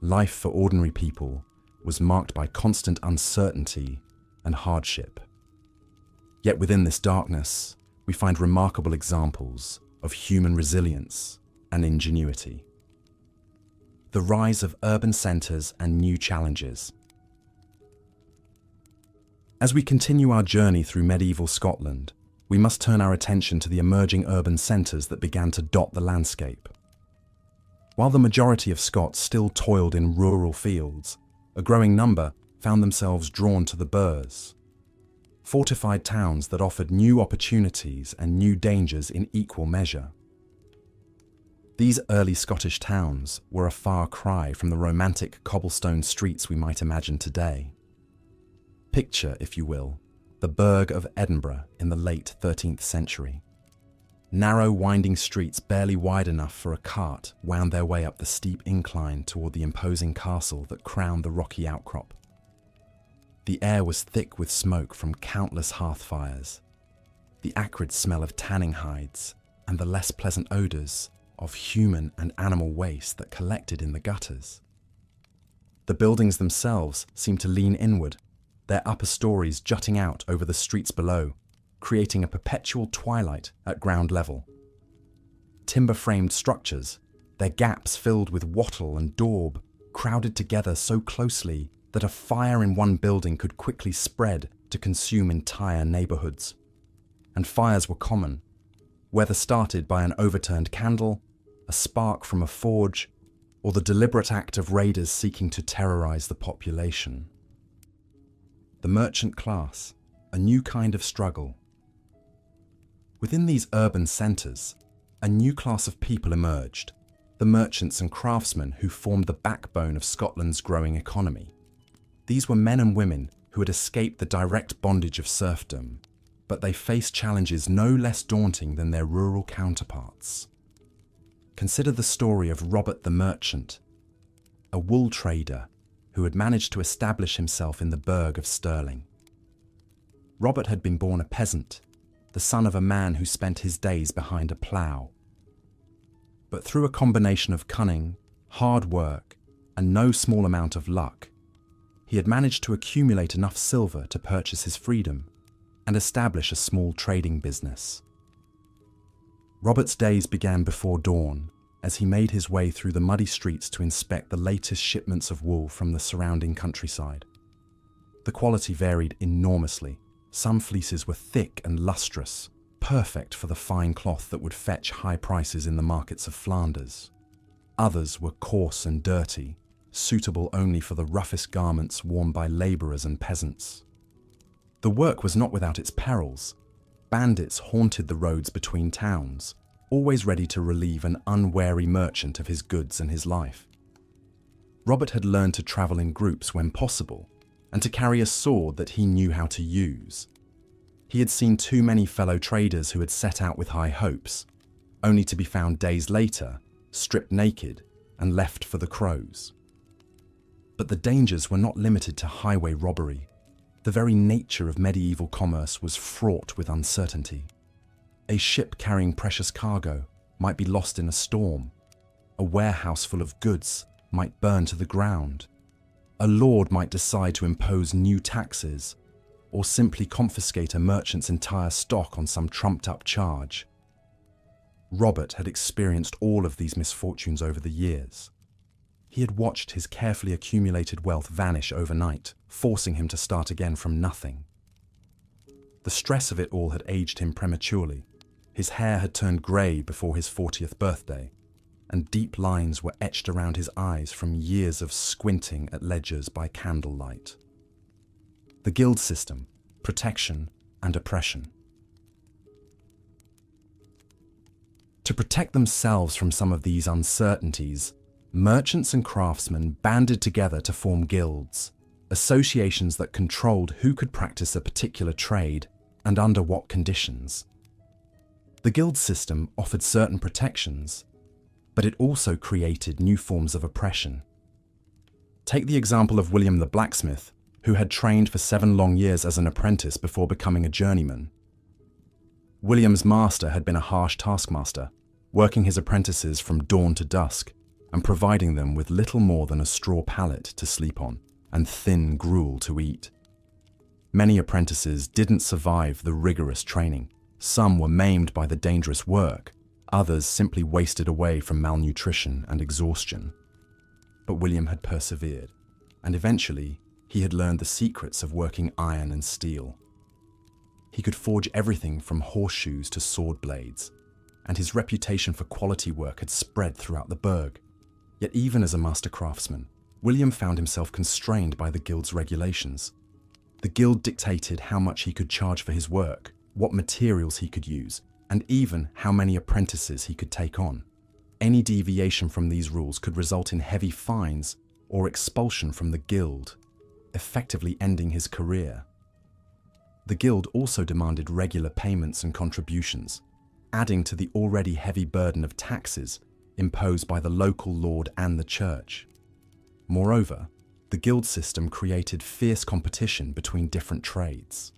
Life for ordinary people was marked by constant uncertainty and hardship. Yet within this darkness, we find remarkable examples of human resilience and ingenuity. The rise of urban centres and new challenges. As we continue our journey through medieval Scotland, we must turn our attention to the emerging urban centres that began to dot the landscape. While the majority of Scots still toiled in rural fields, a growing number found themselves drawn to the burhs, fortified towns that offered new opportunities and new dangers in equal measure. These early Scottish towns were a far cry from the romantic cobblestone streets we might imagine today. Picture, if you will, the Burgh of Edinburgh in the late 13th century. Narrow, winding streets barely wide enough for a cart wound their way up the steep incline toward the imposing castle that crowned the rocky outcrop. The air was thick with smoke from countless hearth fires, the acrid smell of tanning hides, and the less pleasant odours of human and animal waste that collected in the gutters. The buildings themselves seemed to lean inward, their upper stories jutting out over the streets below, creating a perpetual twilight at ground level. Timber-framed structures, their gaps filled with wattle and daub, crowded together so closely that a fire in one building could quickly spread to consume entire neighbourhoods. And fires were common, whether started by an overturned candle, a spark from a forge, or the deliberate act of raiders seeking to terrorise the population. The merchant class, a new kind of struggle. Within these urban centres, a new class of people emerged, the merchants and craftsmen who formed the backbone of Scotland's growing economy. These were men and women who had escaped the direct bondage of serfdom, but they faced challenges no less daunting than their rural counterparts. Consider the story of Robert the Merchant, a wool trader who had managed to establish himself in the Burgh of Stirling. Robert had been born a peasant, the son of a man who spent his days behind a plough. But through a combination of cunning, hard work, and no small amount of luck, he had managed to accumulate enough silver to purchase his freedom and establish a small trading business. Robert's days began before dawn as he made his way through the muddy streets to inspect the latest shipments of wool from the surrounding countryside. The quality varied enormously. Some fleeces were thick and lustrous, perfect for the fine cloth that would fetch high prices in the markets of Flanders. Others were coarse and dirty, suitable only for the roughest garments worn by labourers and peasants. The work was not without its perils. Bandits haunted the roads between towns, always ready to relieve an unwary merchant of his goods and his life. Robert had learned to travel in groups when possible, and to carry a sword that he knew how to use. He had seen too many fellow traders who had set out with high hopes, only to be found days later, stripped naked and left for the crows. But the dangers were not limited to highway robbery. The very nature of medieval commerce was fraught with uncertainty. A ship carrying precious cargo might be lost in a storm. A warehouse full of goods might burn to the ground. A lord might decide to impose new taxes, or simply confiscate a merchant's entire stock on some trumped-up charge. Robert had experienced all of these misfortunes over the years. He had watched his carefully accumulated wealth vanish overnight, forcing him to start again from nothing. The stress of it all had aged him prematurely. His hair had turned grey before his 40th birthday, and deep lines were etched around his eyes from years of squinting at ledgers by candlelight. The guild system, protection and oppression. To protect themselves from some of these uncertainties, merchants and craftsmen banded together to form guilds, associations that controlled who could practice a particular trade and under what conditions. The guild system offered certain protections, but it also created new forms of oppression. Take the example of William the blacksmith, who had trained for 7 long years as an apprentice before becoming a journeyman. William's master had been a harsh taskmaster, working his apprentices from dawn to dusk and providing them with little more than a straw pallet to sleep on and thin gruel to eat. Many apprentices didn't survive the rigorous training. Some were maimed by the dangerous work, others simply wasted away from malnutrition and exhaustion. But William had persevered, and eventually he had learned the secrets of working iron and steel. He could forge everything from horseshoes to sword blades, and his reputation for quality work had spread throughout the burg. Yet even as a master craftsman, William found himself constrained by the guild's regulations. The guild dictated how much he could charge for his work, what materials he could use, and even how many apprentices he could take on. Any deviation from these rules could result in heavy fines or expulsion from the guild, effectively ending his career. The guild also demanded regular payments and contributions, adding to the already heavy burden of taxes imposed by the local lord and the church. Moreover, the guild system created fierce competition between different trades.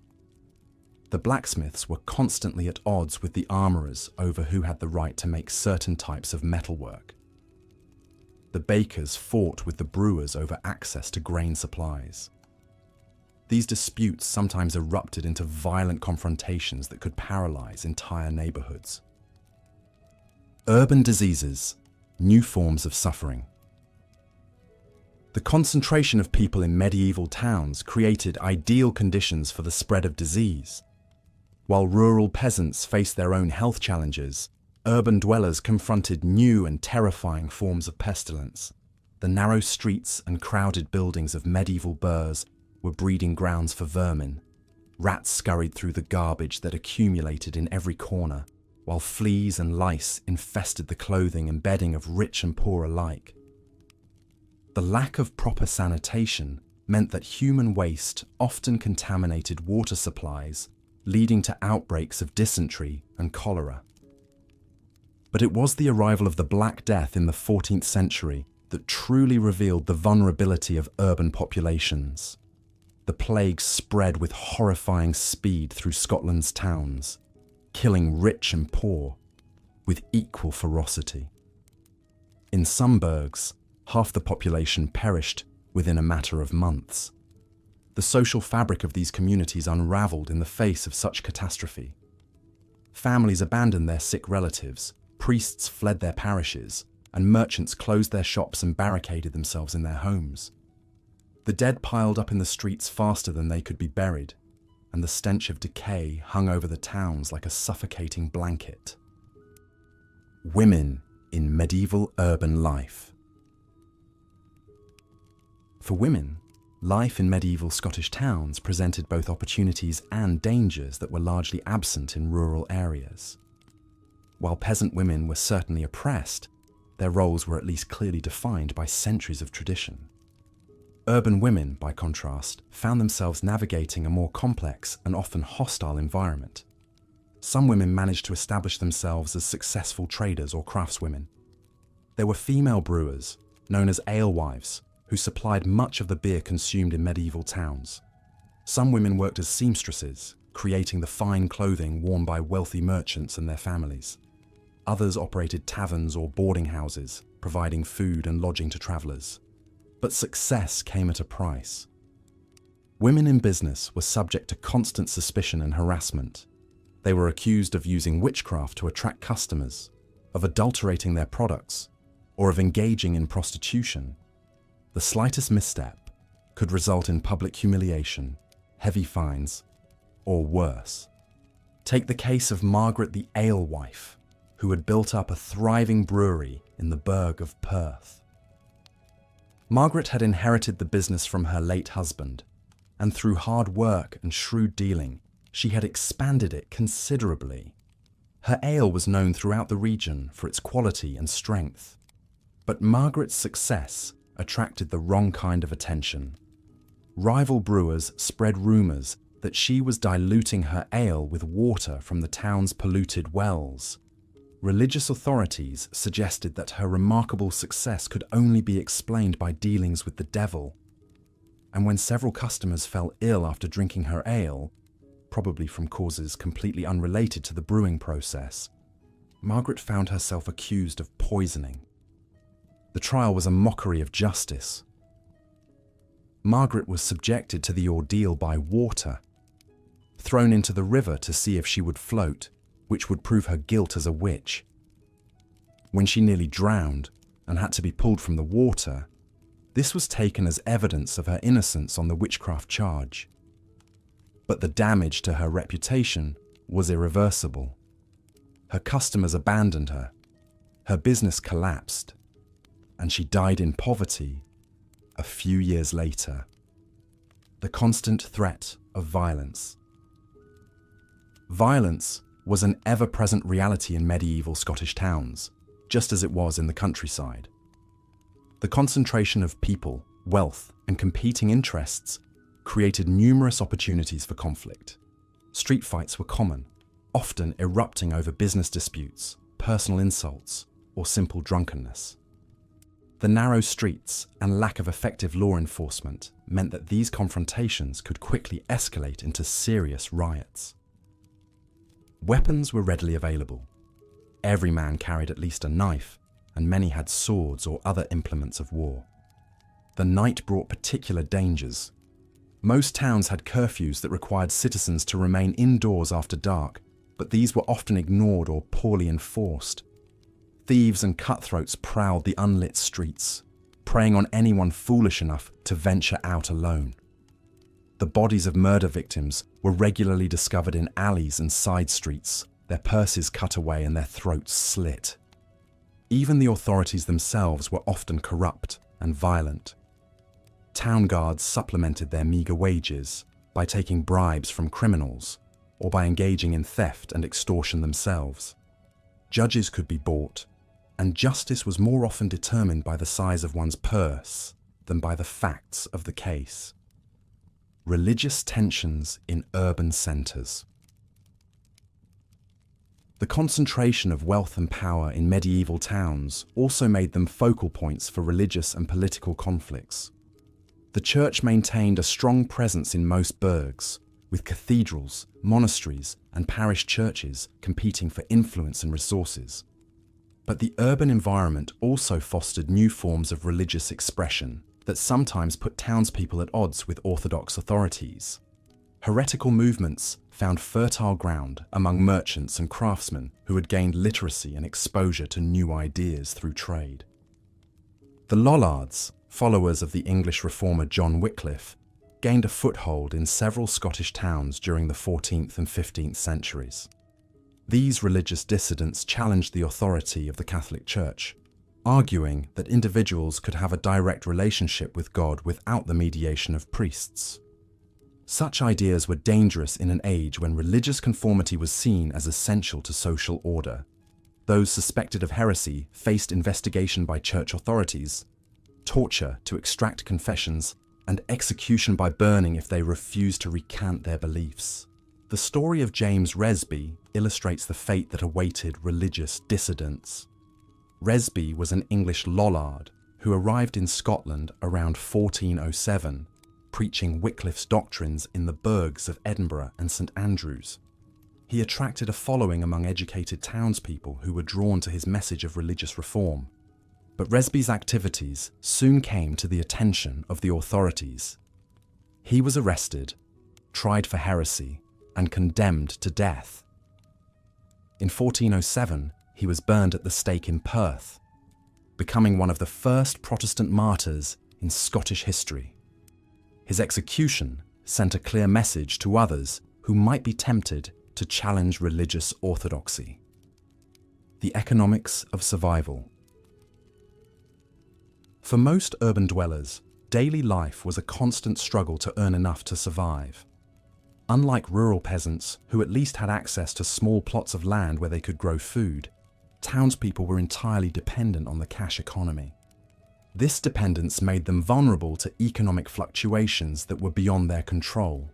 The blacksmiths were constantly at odds with the armourers over who had the right to make certain types of metalwork. The bakers fought with the brewers over access to grain supplies. These disputes sometimes erupted into violent confrontations that could paralyze entire neighborhoods. Urban diseases, new forms of suffering. The concentration of people in medieval towns created ideal conditions for the spread of disease. While rural peasants faced their own health challenges, urban dwellers confronted new and terrifying forms of pestilence. The narrow streets and crowded buildings of medieval burghs were breeding grounds for vermin. Rats scurried through the garbage that accumulated in every corner, while fleas and lice infested the clothing and bedding of rich and poor alike. The lack of proper sanitation meant that human waste often contaminated water supplies, leading to outbreaks of dysentery and cholera. But it was the arrival of the Black Death in the 14th century that truly revealed the vulnerability of urban populations. The plague spread with horrifying speed through Scotland's towns, killing rich and poor with equal ferocity. In some burghs, half the population perished within a matter of months. The social fabric of these communities unraveled in the face of such catastrophe. Families abandoned their sick relatives, priests fled their parishes, and merchants closed their shops and barricaded themselves in their homes. The dead piled up in the streets faster than they could be buried, and the stench of decay hung over the towns like a suffocating blanket. Women in medieval urban life. For women, life in medieval Scottish towns presented both opportunities and dangers that were largely absent in rural areas. While peasant women were certainly oppressed, their roles were at least clearly defined by centuries of tradition. Urban women, by contrast, found themselves navigating a more complex and often hostile environment. Some women managed to establish themselves as successful traders or craftswomen. There were female brewers, known as alewives, who supplied much of the beer consumed in medieval towns. Some women worked as seamstresses, creating the fine clothing worn by wealthy merchants and their families. Others operated taverns or boarding houses, providing food and lodging to travellers. But success came at a price. Women in business were subject to constant suspicion and harassment. They were accused of using witchcraft to attract customers, of adulterating their products, or of engaging in prostitution. The slightest misstep could result in public humiliation, heavy fines, or worse. Take the case of Margaret the alewife, who had built up a thriving brewery in the burgh of Perth. Margaret had inherited the business from her late husband, and through hard work and shrewd dealing, she had expanded it considerably. Her ale was known throughout the region for its quality and strength. But Margaret's success attracted the wrong kind of attention. Rival brewers spread rumours that she was diluting her ale with water from the town's polluted wells. Religious authorities suggested that her remarkable success could only be explained by dealings with the devil. And when several customers fell ill after drinking her ale, probably from causes completely unrelated to the brewing process, Margaret found herself accused of poisoning. The trial was a mockery of justice. Margaret was subjected to the ordeal by water, thrown into the river to see if she would float, which would prove her guilt as a witch. When she nearly drowned and had to be pulled from the water, this was taken as evidence of her innocence on the witchcraft charge. But the damage to her reputation was irreversible. Her customers abandoned her business collapsed, and she died in poverty a few years later. The constant threat of violence. Violence was an ever-present reality in medieval Scottish towns, just as it was in the countryside. The concentration of people, wealth, and competing interests created numerous opportunities for conflict. Street fights were common, often erupting over business disputes, personal insults, or simple drunkenness. The narrow streets and lack of effective law enforcement meant that these confrontations could quickly escalate into serious riots. Weapons were readily available. Every man carried at least a knife, and many had swords or other implements of war. The night brought particular dangers. Most towns had curfews that required citizens to remain indoors after dark, but these were often ignored or poorly enforced. Thieves and cutthroats prowled the unlit streets, preying on anyone foolish enough to venture out alone. The bodies of murder victims were regularly discovered in alleys and side streets, their purses cut away and their throats slit. Even the authorities themselves were often corrupt and violent. Town guards supplemented their meagre wages by taking bribes from criminals or by engaging in theft and extortion themselves. Judges could be bought, and justice was more often determined by the size of one's purse than by the facts of the case. Religious tensions in urban centres. The concentration of wealth and power in medieval towns also made them focal points for religious and political conflicts. The church maintained a strong presence in most burghs, with cathedrals, monasteries, and parish churches competing for influence and resources. But the urban environment also fostered new forms of religious expression that sometimes put townspeople at odds with orthodox authorities. Heretical movements found fertile ground among merchants and craftsmen who had gained literacy and exposure to new ideas through trade. The Lollards, followers of the English reformer John Wycliffe, gained a foothold in several Scottish towns during the 14th and 15th centuries. These religious dissidents challenged the authority of the Catholic Church, arguing that individuals could have a direct relationship with God without the mediation of priests. Such ideas were dangerous in an age when religious conformity was seen as essential to social order. Those suspected of heresy faced investigation by church authorities, torture to extract confessions, and execution by burning if they refused to recant their beliefs. The story of James Resby illustrates the fate that awaited religious dissidents. Resby was an English Lollard who arrived in Scotland around 1407, preaching Wycliffe's doctrines in the burghs of Edinburgh and St Andrews. He attracted a following among educated townspeople who were drawn to his message of religious reform. But Resby's activities soon came to the attention of the authorities. He was arrested, tried for heresy, and condemned to death. In 1407, he was burned at the stake in Perth, becoming one of the first Protestant martyrs in Scottish history. His execution sent a clear message to others who might be tempted to challenge religious orthodoxy. The economics of survival. For most urban dwellers, daily life was a constant struggle to earn enough to survive. Unlike rural peasants, who at least had access to small plots of land where they could grow food, townspeople were entirely dependent on the cash economy. This dependence made them vulnerable to economic fluctuations that were beyond their control.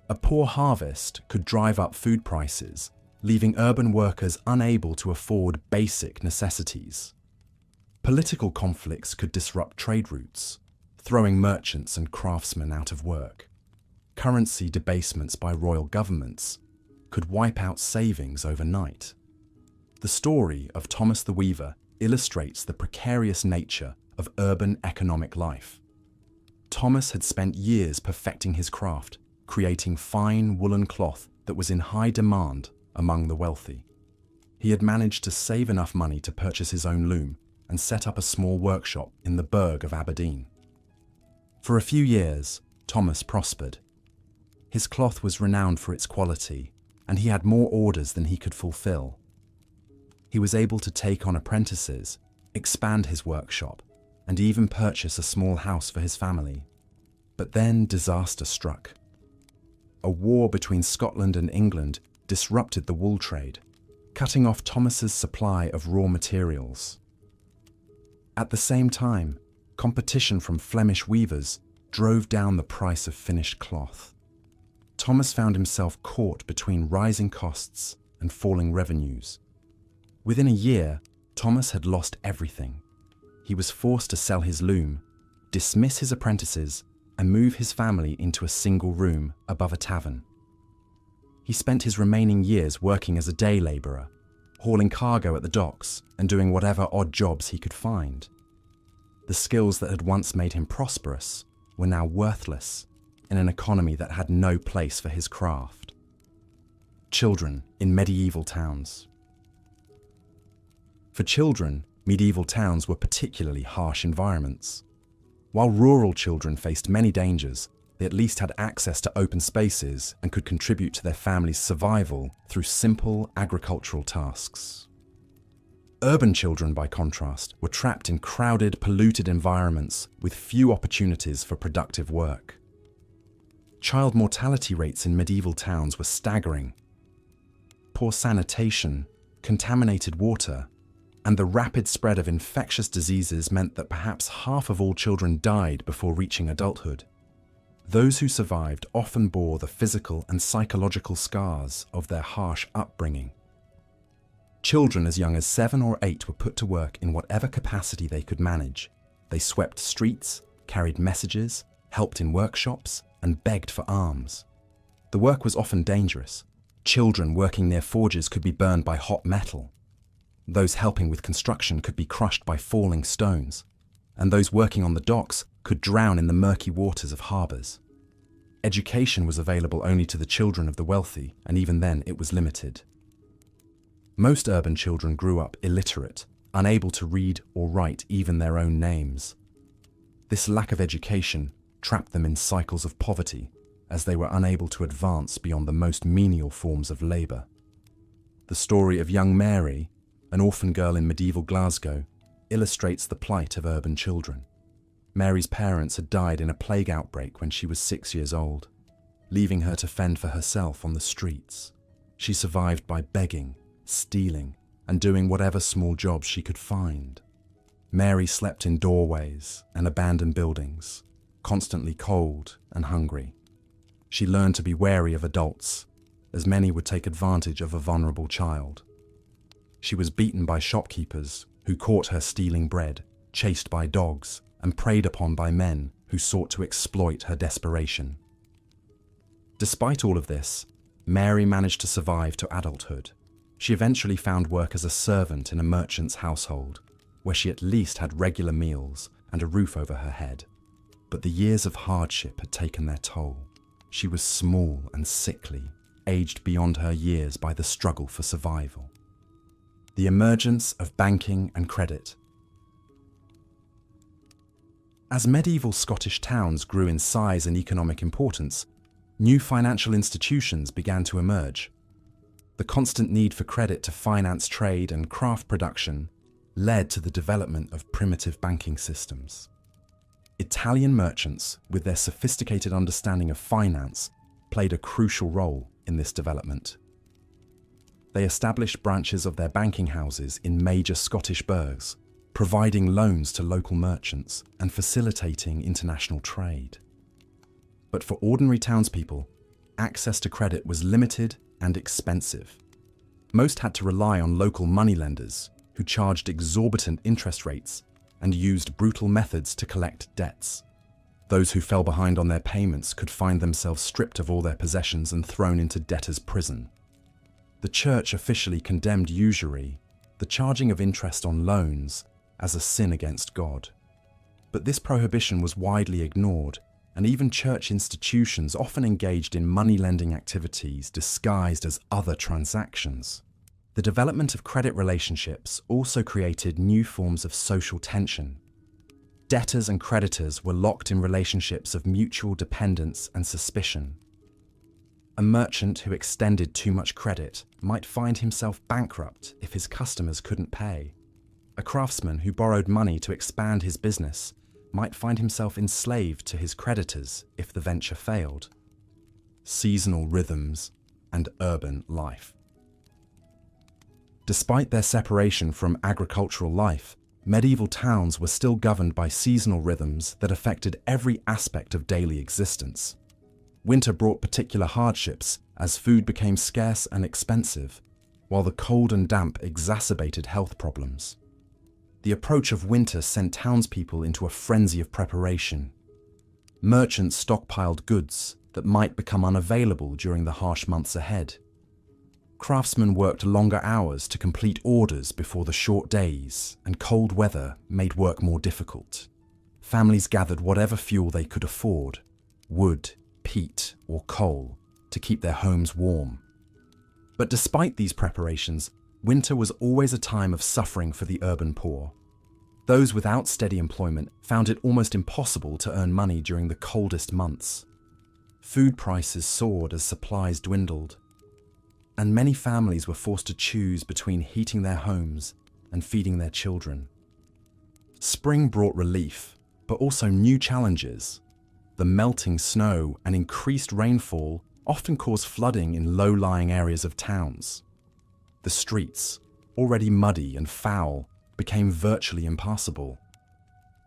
A poor harvest could drive up food prices, leaving urban workers unable to afford basic necessities. Political conflicts could disrupt trade routes, throwing merchants and craftsmen out of work. Currency debasements by royal governments could wipe out savings overnight. The story of Thomas the Weaver illustrates the precarious nature of urban economic life. Thomas had spent years perfecting his craft, creating fine woolen cloth that was in high demand among the wealthy. He had managed to save enough money to purchase his own loom and set up a small workshop in the burgh of Aberdeen. For a few years, Thomas prospered. His cloth was renowned for its quality, and he had more orders than he could fulfill. He was able to take on apprentices, expand his workshop, and even purchase a small house for his family. But then disaster struck. A war between Scotland and England disrupted the wool trade, cutting off Thomas's supply of raw materials. At the same time, competition from Flemish weavers drove down the price of finished cloth. Thomas found himself caught between rising costs and falling revenues. Within a year, Thomas had lost everything. He was forced to sell his loom, dismiss his apprentices, and move his family into a single room above a tavern. He spent his remaining years working as a day labourer, hauling cargo at the docks and doing whatever odd jobs he could find. The skills that had once made him prosperous were now worthless in an economy that had no place for his craft. Children in medieval towns. For children, medieval towns were particularly harsh environments. While rural children faced many dangers, they at least had access to open spaces and could contribute to their family's survival through simple agricultural tasks. Urban children, by contrast, were trapped in crowded, polluted environments with few opportunities for productive work. Child mortality rates in medieval towns were staggering. Poor sanitation, contaminated water, and the rapid spread of infectious diseases meant that perhaps half of all children died before reaching adulthood. Those who survived often bore the physical and psychological scars of their harsh upbringing. Children as young as 7 or 8 were put to work in whatever capacity they could manage. They swept streets, carried messages, helped in workshops, and begged for alms. The work was often dangerous. Children working near forges could be burned by hot metal. Those helping with construction could be crushed by falling stones, and those working on the docks could drown in the murky waters of harbours. Education was available only to the children of the wealthy, and even then it was limited. Most urban children grew up illiterate, unable to read or write even their own names. This lack of education trapped them in cycles of poverty, as they were unable to advance beyond the most menial forms of labour. The story of young Mary, an orphan girl in medieval Glasgow, illustrates the plight of urban children. Mary's parents had died in a plague outbreak when she was 6 years old, leaving her to fend for herself on the streets. She survived by begging, stealing, and doing whatever small jobs she could find. Mary slept in doorways and abandoned buildings, constantly cold and hungry. She learned to be wary of adults, as many would take advantage of a vulnerable child. She was beaten by shopkeepers who caught her stealing bread, chased by dogs, and preyed upon by men who sought to exploit her desperation. Despite all of this, Mary managed to survive to adulthood. She eventually found work as a servant in a merchant's household, where she at least had regular meals and a roof over her head. But the years of hardship had taken their toll. She was small and sickly, aged beyond her years by the struggle for survival. The emergence of banking and credit. As medieval Scottish towns grew in size and economic importance, new financial institutions began to emerge. The constant need for credit to finance trade and craft production led to the development of primitive banking systems. Italian merchants, with their sophisticated understanding of finance, played a crucial role in this development. They established branches of their banking houses in major Scottish burghs, providing loans to local merchants and facilitating international trade. But for ordinary townspeople, access to credit was limited and expensive. Most had to rely on local moneylenders who charged exorbitant interest rates and used brutal methods to collect debts. Those who fell behind on their payments could find themselves stripped of all their possessions and thrown into debtor's prison. The church officially condemned usury, the charging of interest on loans, as a sin against God. But this prohibition was widely ignored, and even church institutions often engaged in money-lending activities disguised as other transactions. The development of credit relationships also created new forms of social tension. Debtors and creditors were locked in relationships of mutual dependence and suspicion. A merchant who extended too much credit might find himself bankrupt if his customers couldn't pay. A craftsman who borrowed money to expand his business might find himself enslaved to his creditors if the venture failed. Seasonal rhythms and urban life. Despite their separation from agricultural life, medieval towns were still governed by seasonal rhythms that affected every aspect of daily existence. Winter brought particular hardships as food became scarce and expensive, while the cold and damp exacerbated health problems. The approach of winter sent townspeople into a frenzy of preparation. Merchants stockpiled goods that might become unavailable during the harsh months ahead. Craftsmen worked longer hours to complete orders before the short days, and cold weather made work more difficult. Families gathered whatever fuel they could afford, wood, peat, or coal, to keep their homes warm. But despite these preparations, winter was always a time of suffering for the urban poor. Those without steady employment found it almost impossible to earn money during the coldest months. Food prices soared as supplies dwindled, and many families were forced to choose between heating their homes and feeding their children. Spring brought relief, but also new challenges. The melting snow and increased rainfall often caused flooding in low-lying areas of towns. The streets, already muddy and foul, became virtually impassable.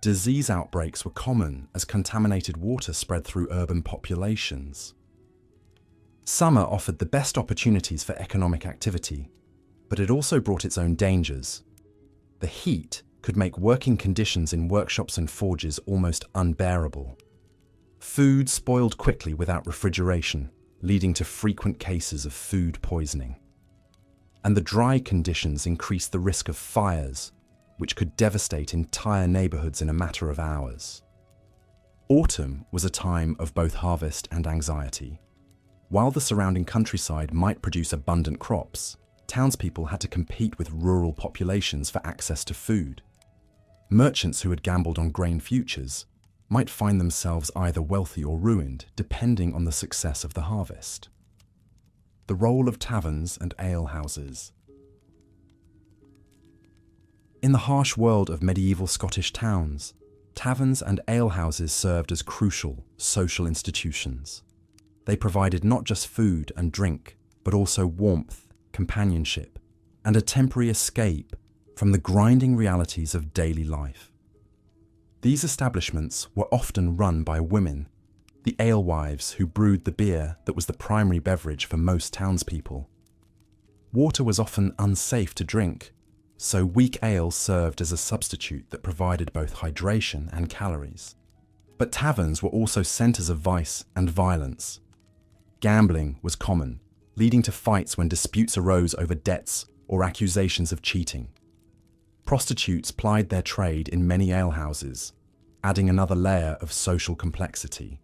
Disease outbreaks were common as contaminated water spread through urban populations. Summer offered the best opportunities for economic activity, but it also brought its own dangers. The heat could make working conditions in workshops and forges almost unbearable. Food spoiled quickly without refrigeration, leading to frequent cases of food poisoning. And the dry conditions increased the risk of fires, which could devastate entire neighborhoods in a matter of hours. Autumn was a time of both harvest and anxiety. While the surrounding countryside might produce abundant crops, townspeople had to compete with rural populations for access to food. Merchants who had gambled on grain futures might find themselves either wealthy or ruined, depending on the success of the harvest. The role of taverns and alehouses. In the harsh world of medieval Scottish towns, taverns and alehouses served as crucial social institutions. They provided not just food and drink, but also warmth, companionship, and a temporary escape from the grinding realities of daily life. These establishments were often run by women, the alewives who brewed the beer that was the primary beverage for most townspeople. Water was often unsafe to drink, so weak ale served as a substitute that provided both hydration and calories. But taverns were also centers of vice and violence. Gambling was common, leading to fights when disputes arose over debts or accusations of cheating. Prostitutes plied their trade in many alehouses, adding another layer of social complexity.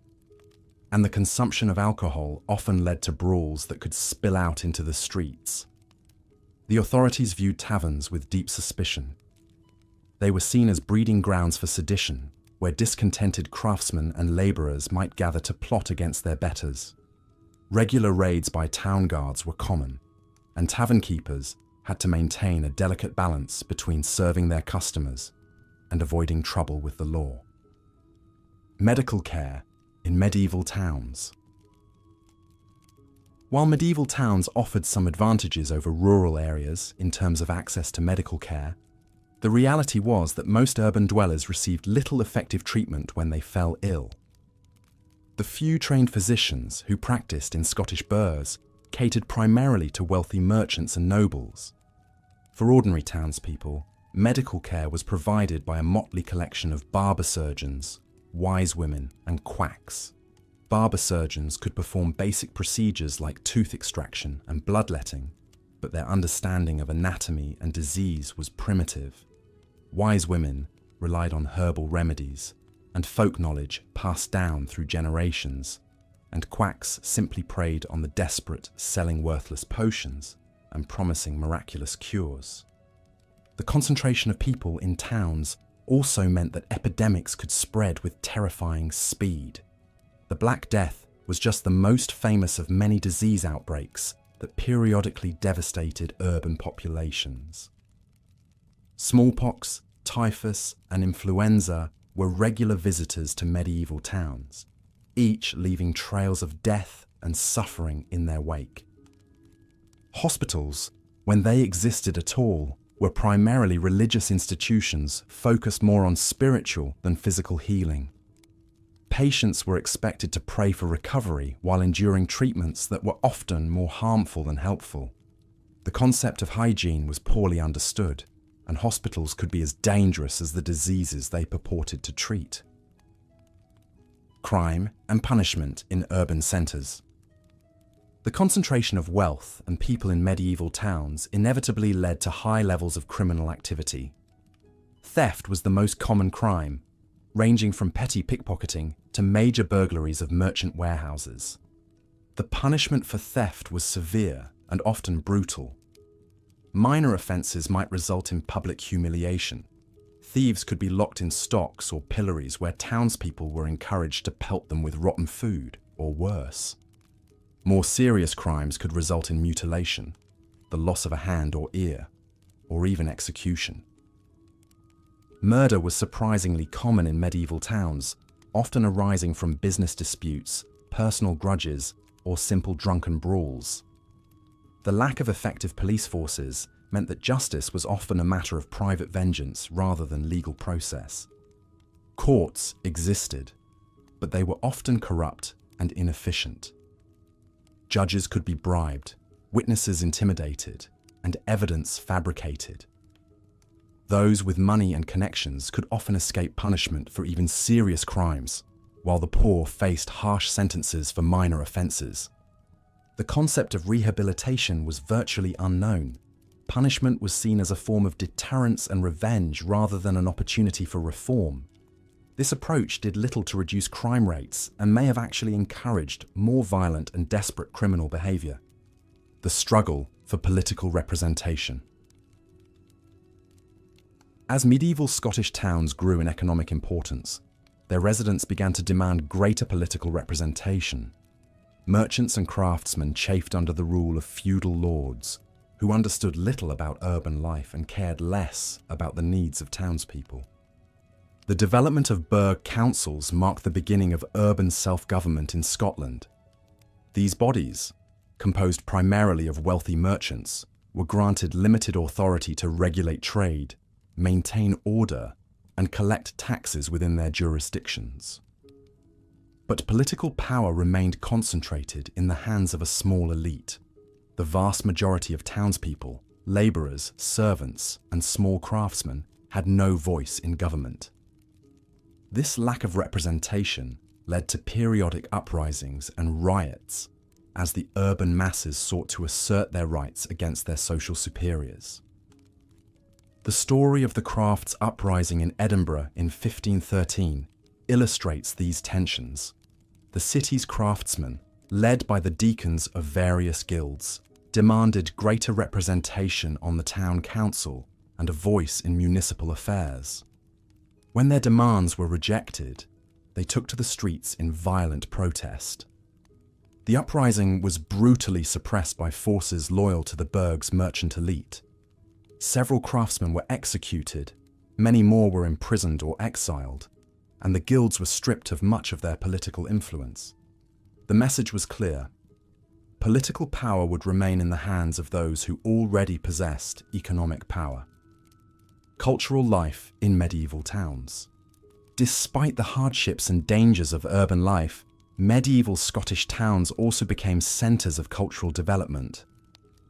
And the consumption of alcohol often led to brawls that could spill out into the streets. The authorities viewed taverns with deep suspicion. They were seen as breeding grounds for sedition, where discontented craftsmen and labourers might gather to plot against their betters. Regular raids by town guards were common, and tavern keepers had to maintain a delicate balance between serving their customers and avoiding trouble with the law. Medical care in medieval towns. While medieval towns offered some advantages over rural areas in terms of access to medical care, the reality was that most urban dwellers received little effective treatment when they fell ill. The few trained physicians who practiced in Scottish burghs catered primarily to wealthy merchants and nobles. For ordinary townspeople, medical care was provided by a motley collection of barber surgeons, wise women, and quacks. Barber surgeons could perform basic procedures like tooth extraction and bloodletting, but their understanding of anatomy and disease was primitive. Wise women relied on herbal remedies and folk knowledge passed down through generations, and quacks simply preyed on the desperate, selling worthless potions and promising miraculous cures. The concentration of people in towns also meant that epidemics could spread with terrifying speed. The Black Death was just the most famous of many disease outbreaks that periodically devastated urban populations. Smallpox, typhus, and influenza were regular visitors to medieval towns, each leaving trails of death and suffering in their wake. Hospitals, when they existed at all, were primarily religious institutions focused more on spiritual than physical healing. Patients were expected to pray for recovery while enduring treatments that were often more harmful than helpful. The concept of hygiene was poorly understood, and hospitals could be as dangerous as the diseases they purported to treat. Crime and punishment in urban centres. The concentration of wealth and people in medieval towns inevitably led to high levels of criminal activity. Theft was the most common crime, ranging from petty pickpocketing to major burglaries of merchant warehouses. The punishment for theft was severe and often brutal. Minor offences might result in public humiliation. Thieves could be locked in stocks or pillories where townspeople were encouraged to pelt them with rotten food, or worse. More serious crimes could result in mutilation, the loss of a hand or ear, or even execution. Murder was surprisingly common in medieval towns, often arising from business disputes, personal grudges, or simple drunken brawls. The lack of effective police forces meant that justice was often a matter of private vengeance rather than legal process. Courts existed, but they were often corrupt and inefficient. Judges could be bribed, witnesses intimidated, and evidence fabricated. Those with money and connections could often escape punishment for even serious crimes, while the poor faced harsh sentences for minor offences. The concept of rehabilitation was virtually unknown. Punishment was seen as a form of deterrence and revenge rather than an opportunity for reform. This approach did little to reduce crime rates and may have actually encouraged more violent and desperate criminal behaviour. The struggle for political representation. As medieval Scottish towns grew in economic importance, their residents began to demand greater political representation. Merchants and craftsmen chafed under the rule of feudal lords, who understood little about urban life and cared less about the needs of townspeople. The development of burgh councils marked the beginning of urban self-government in Scotland. These bodies, composed primarily of wealthy merchants, were granted limited authority to regulate trade, maintain order, and collect taxes within their jurisdictions. But political power remained concentrated in the hands of a small elite. The vast majority of townspeople, labourers, servants, and small craftsmen had no voice in government. This lack of representation led to periodic uprisings and riots as the urban masses sought to assert their rights against their social superiors. The story of the crafts uprising in Edinburgh in 1513 illustrates these tensions. The city's craftsmen, led by the deacons of various guilds, demanded greater representation on the town council and a voice in municipal affairs. When their demands were rejected, they took to the streets in violent protest. The uprising was brutally suppressed by forces loyal to the burgh's merchant elite. Several craftsmen were executed, many more were imprisoned or exiled, and the guilds were stripped of much of their political influence. The message was clear: Political power would remain in the hands of those who already possessed economic power. Cultural life in medieval towns. Despite the hardships and dangers of urban life, medieval Scottish towns also became centres of cultural development.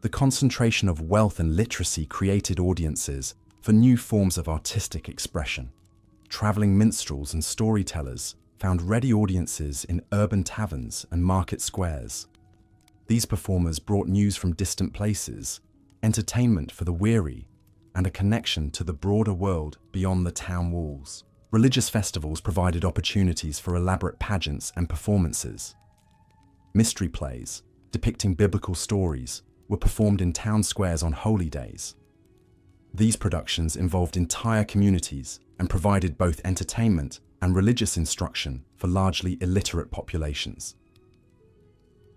The concentration of wealth and literacy created audiences for new forms of artistic expression. Travelling minstrels and storytellers found ready audiences in urban taverns and market squares. These performers brought news from distant places, entertainment for the weary, and a connection to the broader world beyond the town walls. Religious festivals provided opportunities for elaborate pageants and performances. Mystery plays, depicting biblical stories, were performed in town squares on holy days. These productions involved entire communities and provided both entertainment and religious instruction for largely illiterate populations.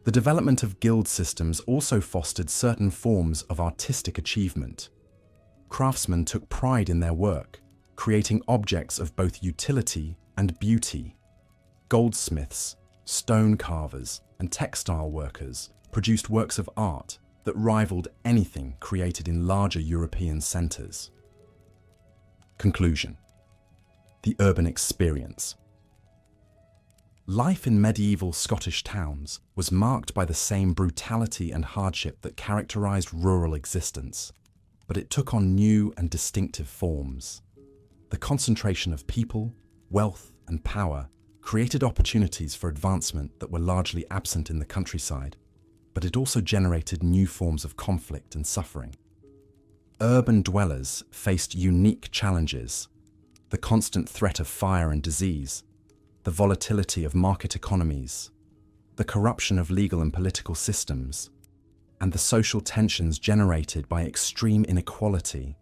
The development of guild systems also fostered certain forms of artistic achievement. Craftsmen took pride in their work, creating objects of both utility and beauty. Goldsmiths, stone carvers, and textile workers produced works of art that rivaled anything created in larger European centres. Conclusion: the urban experience. Life in medieval Scottish towns was marked by the same brutality and hardship that characterised rural existence, but it took on new and distinctive forms. The concentration of people, wealth, and power created opportunities for advancement that were largely absent in the countryside, but it also generated new forms of conflict and suffering. Urban dwellers faced unique challenges: the constant threat of fire and disease, the volatility of market economies, the corruption of legal and political systems, and the social tensions generated by extreme inequality.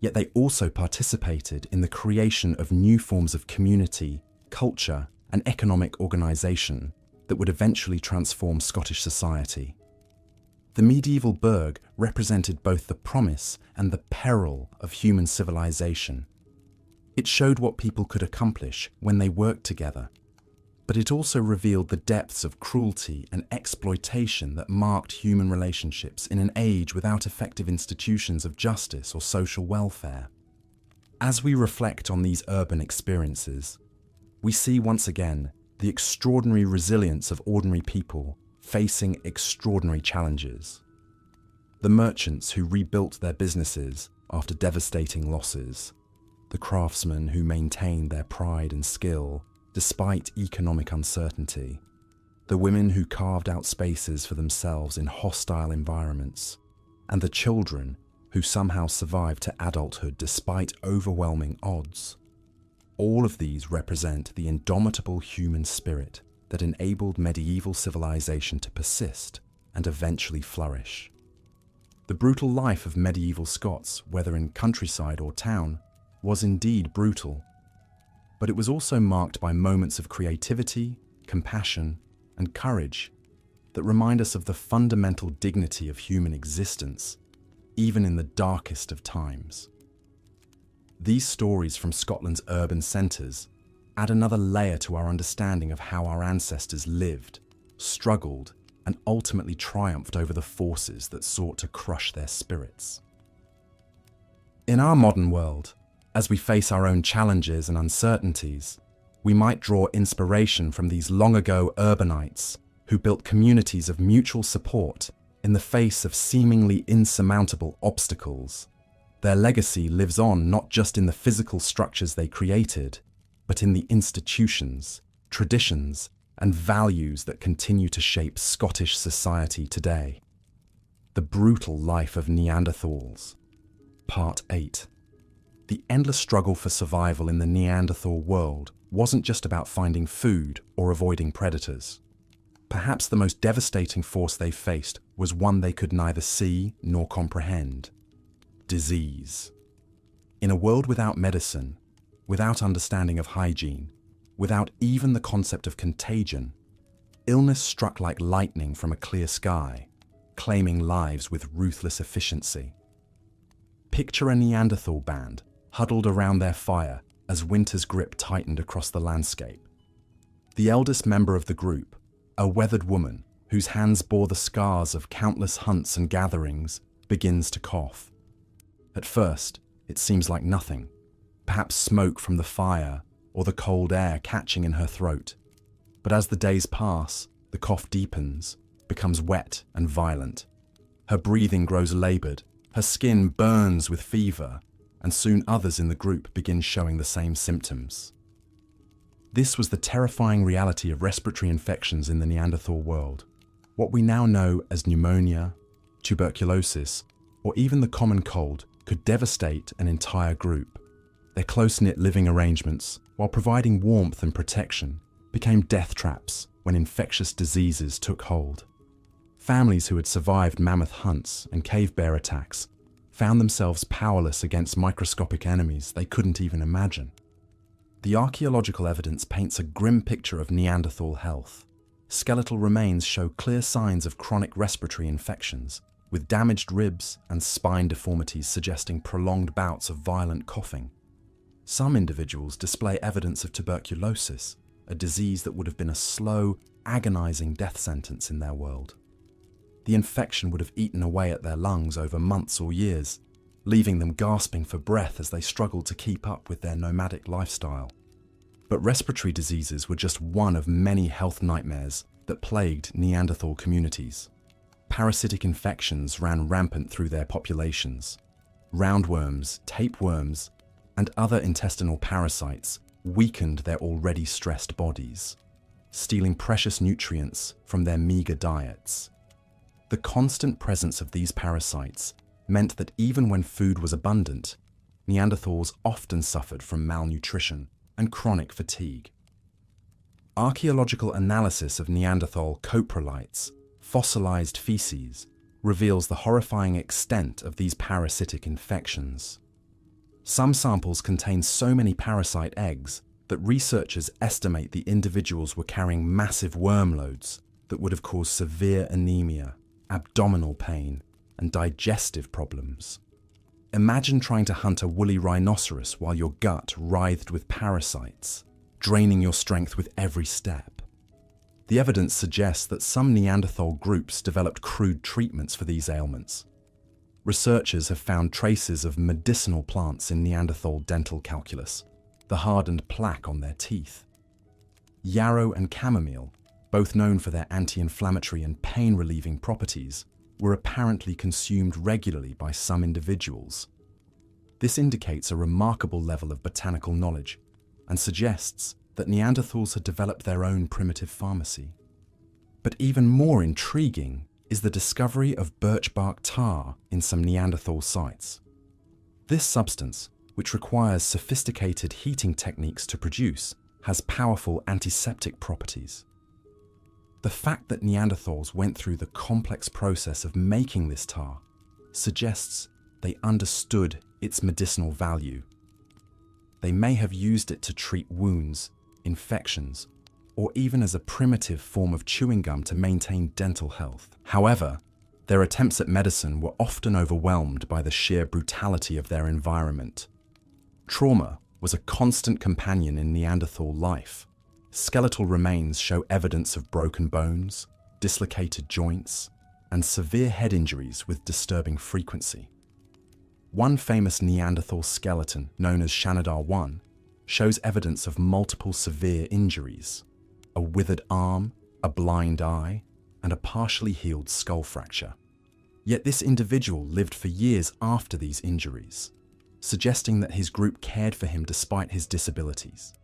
Yet they also participated in the creation of new forms of community, culture, and economic organisation that would eventually transform Scottish society. The medieval burg represented both the promise and the peril of human civilization. It showed what people could accomplish when they worked together, but it also revealed the depths of cruelty and exploitation that marked human relationships in an age without effective institutions of justice or social welfare. As we reflect on these urban experiences, we see once again the extraordinary resilience of ordinary people facing extraordinary challenges. The merchants who rebuilt their businesses after devastating losses, the craftsmen who maintained their pride and skill despite economic uncertainty, the women who carved out spaces for themselves in hostile environments, and the children who somehow survived to adulthood despite overwhelming odds. All of these represent the indomitable human spirit that enabled medieval civilization to persist and eventually flourish. The brutal life of medieval Scots, whether in countryside or town, was indeed brutal, but it was also marked by moments of creativity, compassion, and courage that remind us of the fundamental dignity of human existence, even in the darkest of times. These stories from Scotland's urban centres add another layer to our understanding of how our ancestors lived, struggled, and ultimately triumphed over the forces that sought to crush their spirits. In our modern world, as we face our own challenges and uncertainties, we might draw inspiration from these long-ago urbanites who built communities of mutual support in the face of seemingly insurmountable obstacles. Their legacy lives on not just in the physical structures they created, but in the institutions, traditions, and values that continue to shape Scottish society today. The brutal life of Neanderthals. Part 8. The endless struggle for survival in the Neanderthal world wasn't just about finding food or avoiding predators. Perhaps the most devastating force they faced was one they could neither see nor comprehend: disease. In a world without medicine, without understanding of hygiene, without even the concept of contagion, illness struck like lightning from a clear sky, claiming lives with ruthless efficiency. Picture a Neanderthal band huddled around their fire as winter's grip tightened across the landscape. The eldest member of the group, a weathered woman whose hands bore the scars of countless hunts and gatherings, begins to cough. At first, it seems like nothing, perhaps smoke from the fire or the cold air catching in her throat. But as the days pass, the cough deepens, becomes wet and violent. Her breathing grows labored, her skin burns with fever, and soon others in the group begin showing the same symptoms. This was the terrifying reality of respiratory infections in the Neanderthal world. What we now know as pneumonia, tuberculosis, or even the common cold could devastate an entire group. Their close-knit living arrangements, while providing warmth and protection, became death traps when infectious diseases took hold. Families who had survived mammoth hunts and cave bear attacks found themselves powerless against microscopic enemies they couldn't even imagine. The archaeological evidence paints a grim picture of Neanderthal health. Skeletal remains show clear signs of chronic respiratory infections, with damaged ribs and spine deformities suggesting prolonged bouts of violent coughing. Some individuals display evidence of tuberculosis, a disease that would have been a slow, agonizing death sentence in their world. The infection would have eaten away at their lungs over months or years, leaving them gasping for breath as they struggled to keep up with their nomadic lifestyle. But respiratory diseases were just one of many health nightmares that plagued Neanderthal communities. Parasitic infections ran rampant through their populations. Roundworms, tapeworms, and other intestinal parasites weakened their already stressed bodies, stealing precious nutrients from their meager diets. The constant presence of these parasites meant that even when food was abundant, Neanderthals often suffered from malnutrition and chronic fatigue. Archaeological analysis of Neanderthal coprolites, fossilized feces, reveals the horrifying extent of these parasitic infections. Some samples contain so many parasite eggs that researchers estimate the individuals were carrying massive worm loads that would have caused severe anemia, abdominal pain, and digestive problems. Imagine trying to hunt a woolly rhinoceros while your gut writhed with parasites, draining your strength with every step. The evidence suggests that some Neanderthal groups developed crude treatments for these ailments. Researchers have found traces of medicinal plants in Neanderthal dental calculus, the hardened plaque on their teeth. Yarrow and chamomile, both known for their anti-inflammatory and pain-relieving properties, were apparently consumed regularly by some individuals. This indicates a remarkable level of botanical knowledge and suggests that Neanderthals had developed their own primitive pharmacy. But even more intriguing is the discovery of birch bark tar in some Neanderthal sites. This substance, which requires sophisticated heating techniques to produce, has powerful antiseptic properties. The fact that Neanderthals went through the complex process of making this tar suggests they understood its medicinal value. They may have used it to treat wounds, infections, or even as a primitive form of chewing gum to maintain dental health. However, their attempts at medicine were often overwhelmed by the sheer brutality of their environment. Trauma was a constant companion in Neanderthal life. Skeletal remains show evidence of broken bones, dislocated joints, and severe head injuries with disturbing frequency. One famous Neanderthal skeleton, known as Shanidar 1, shows evidence of multiple severe injuries: a withered arm, a blind eye, and a partially healed skull fracture. Yet this individual lived for years after these injuries, suggesting that his group cared for him despite his disabilities.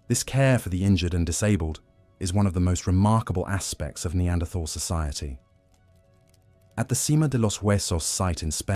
This care for the injured and disabled is one of the most remarkable aspects of Neanderthal society. At the Cima de los Huesos site in Spain,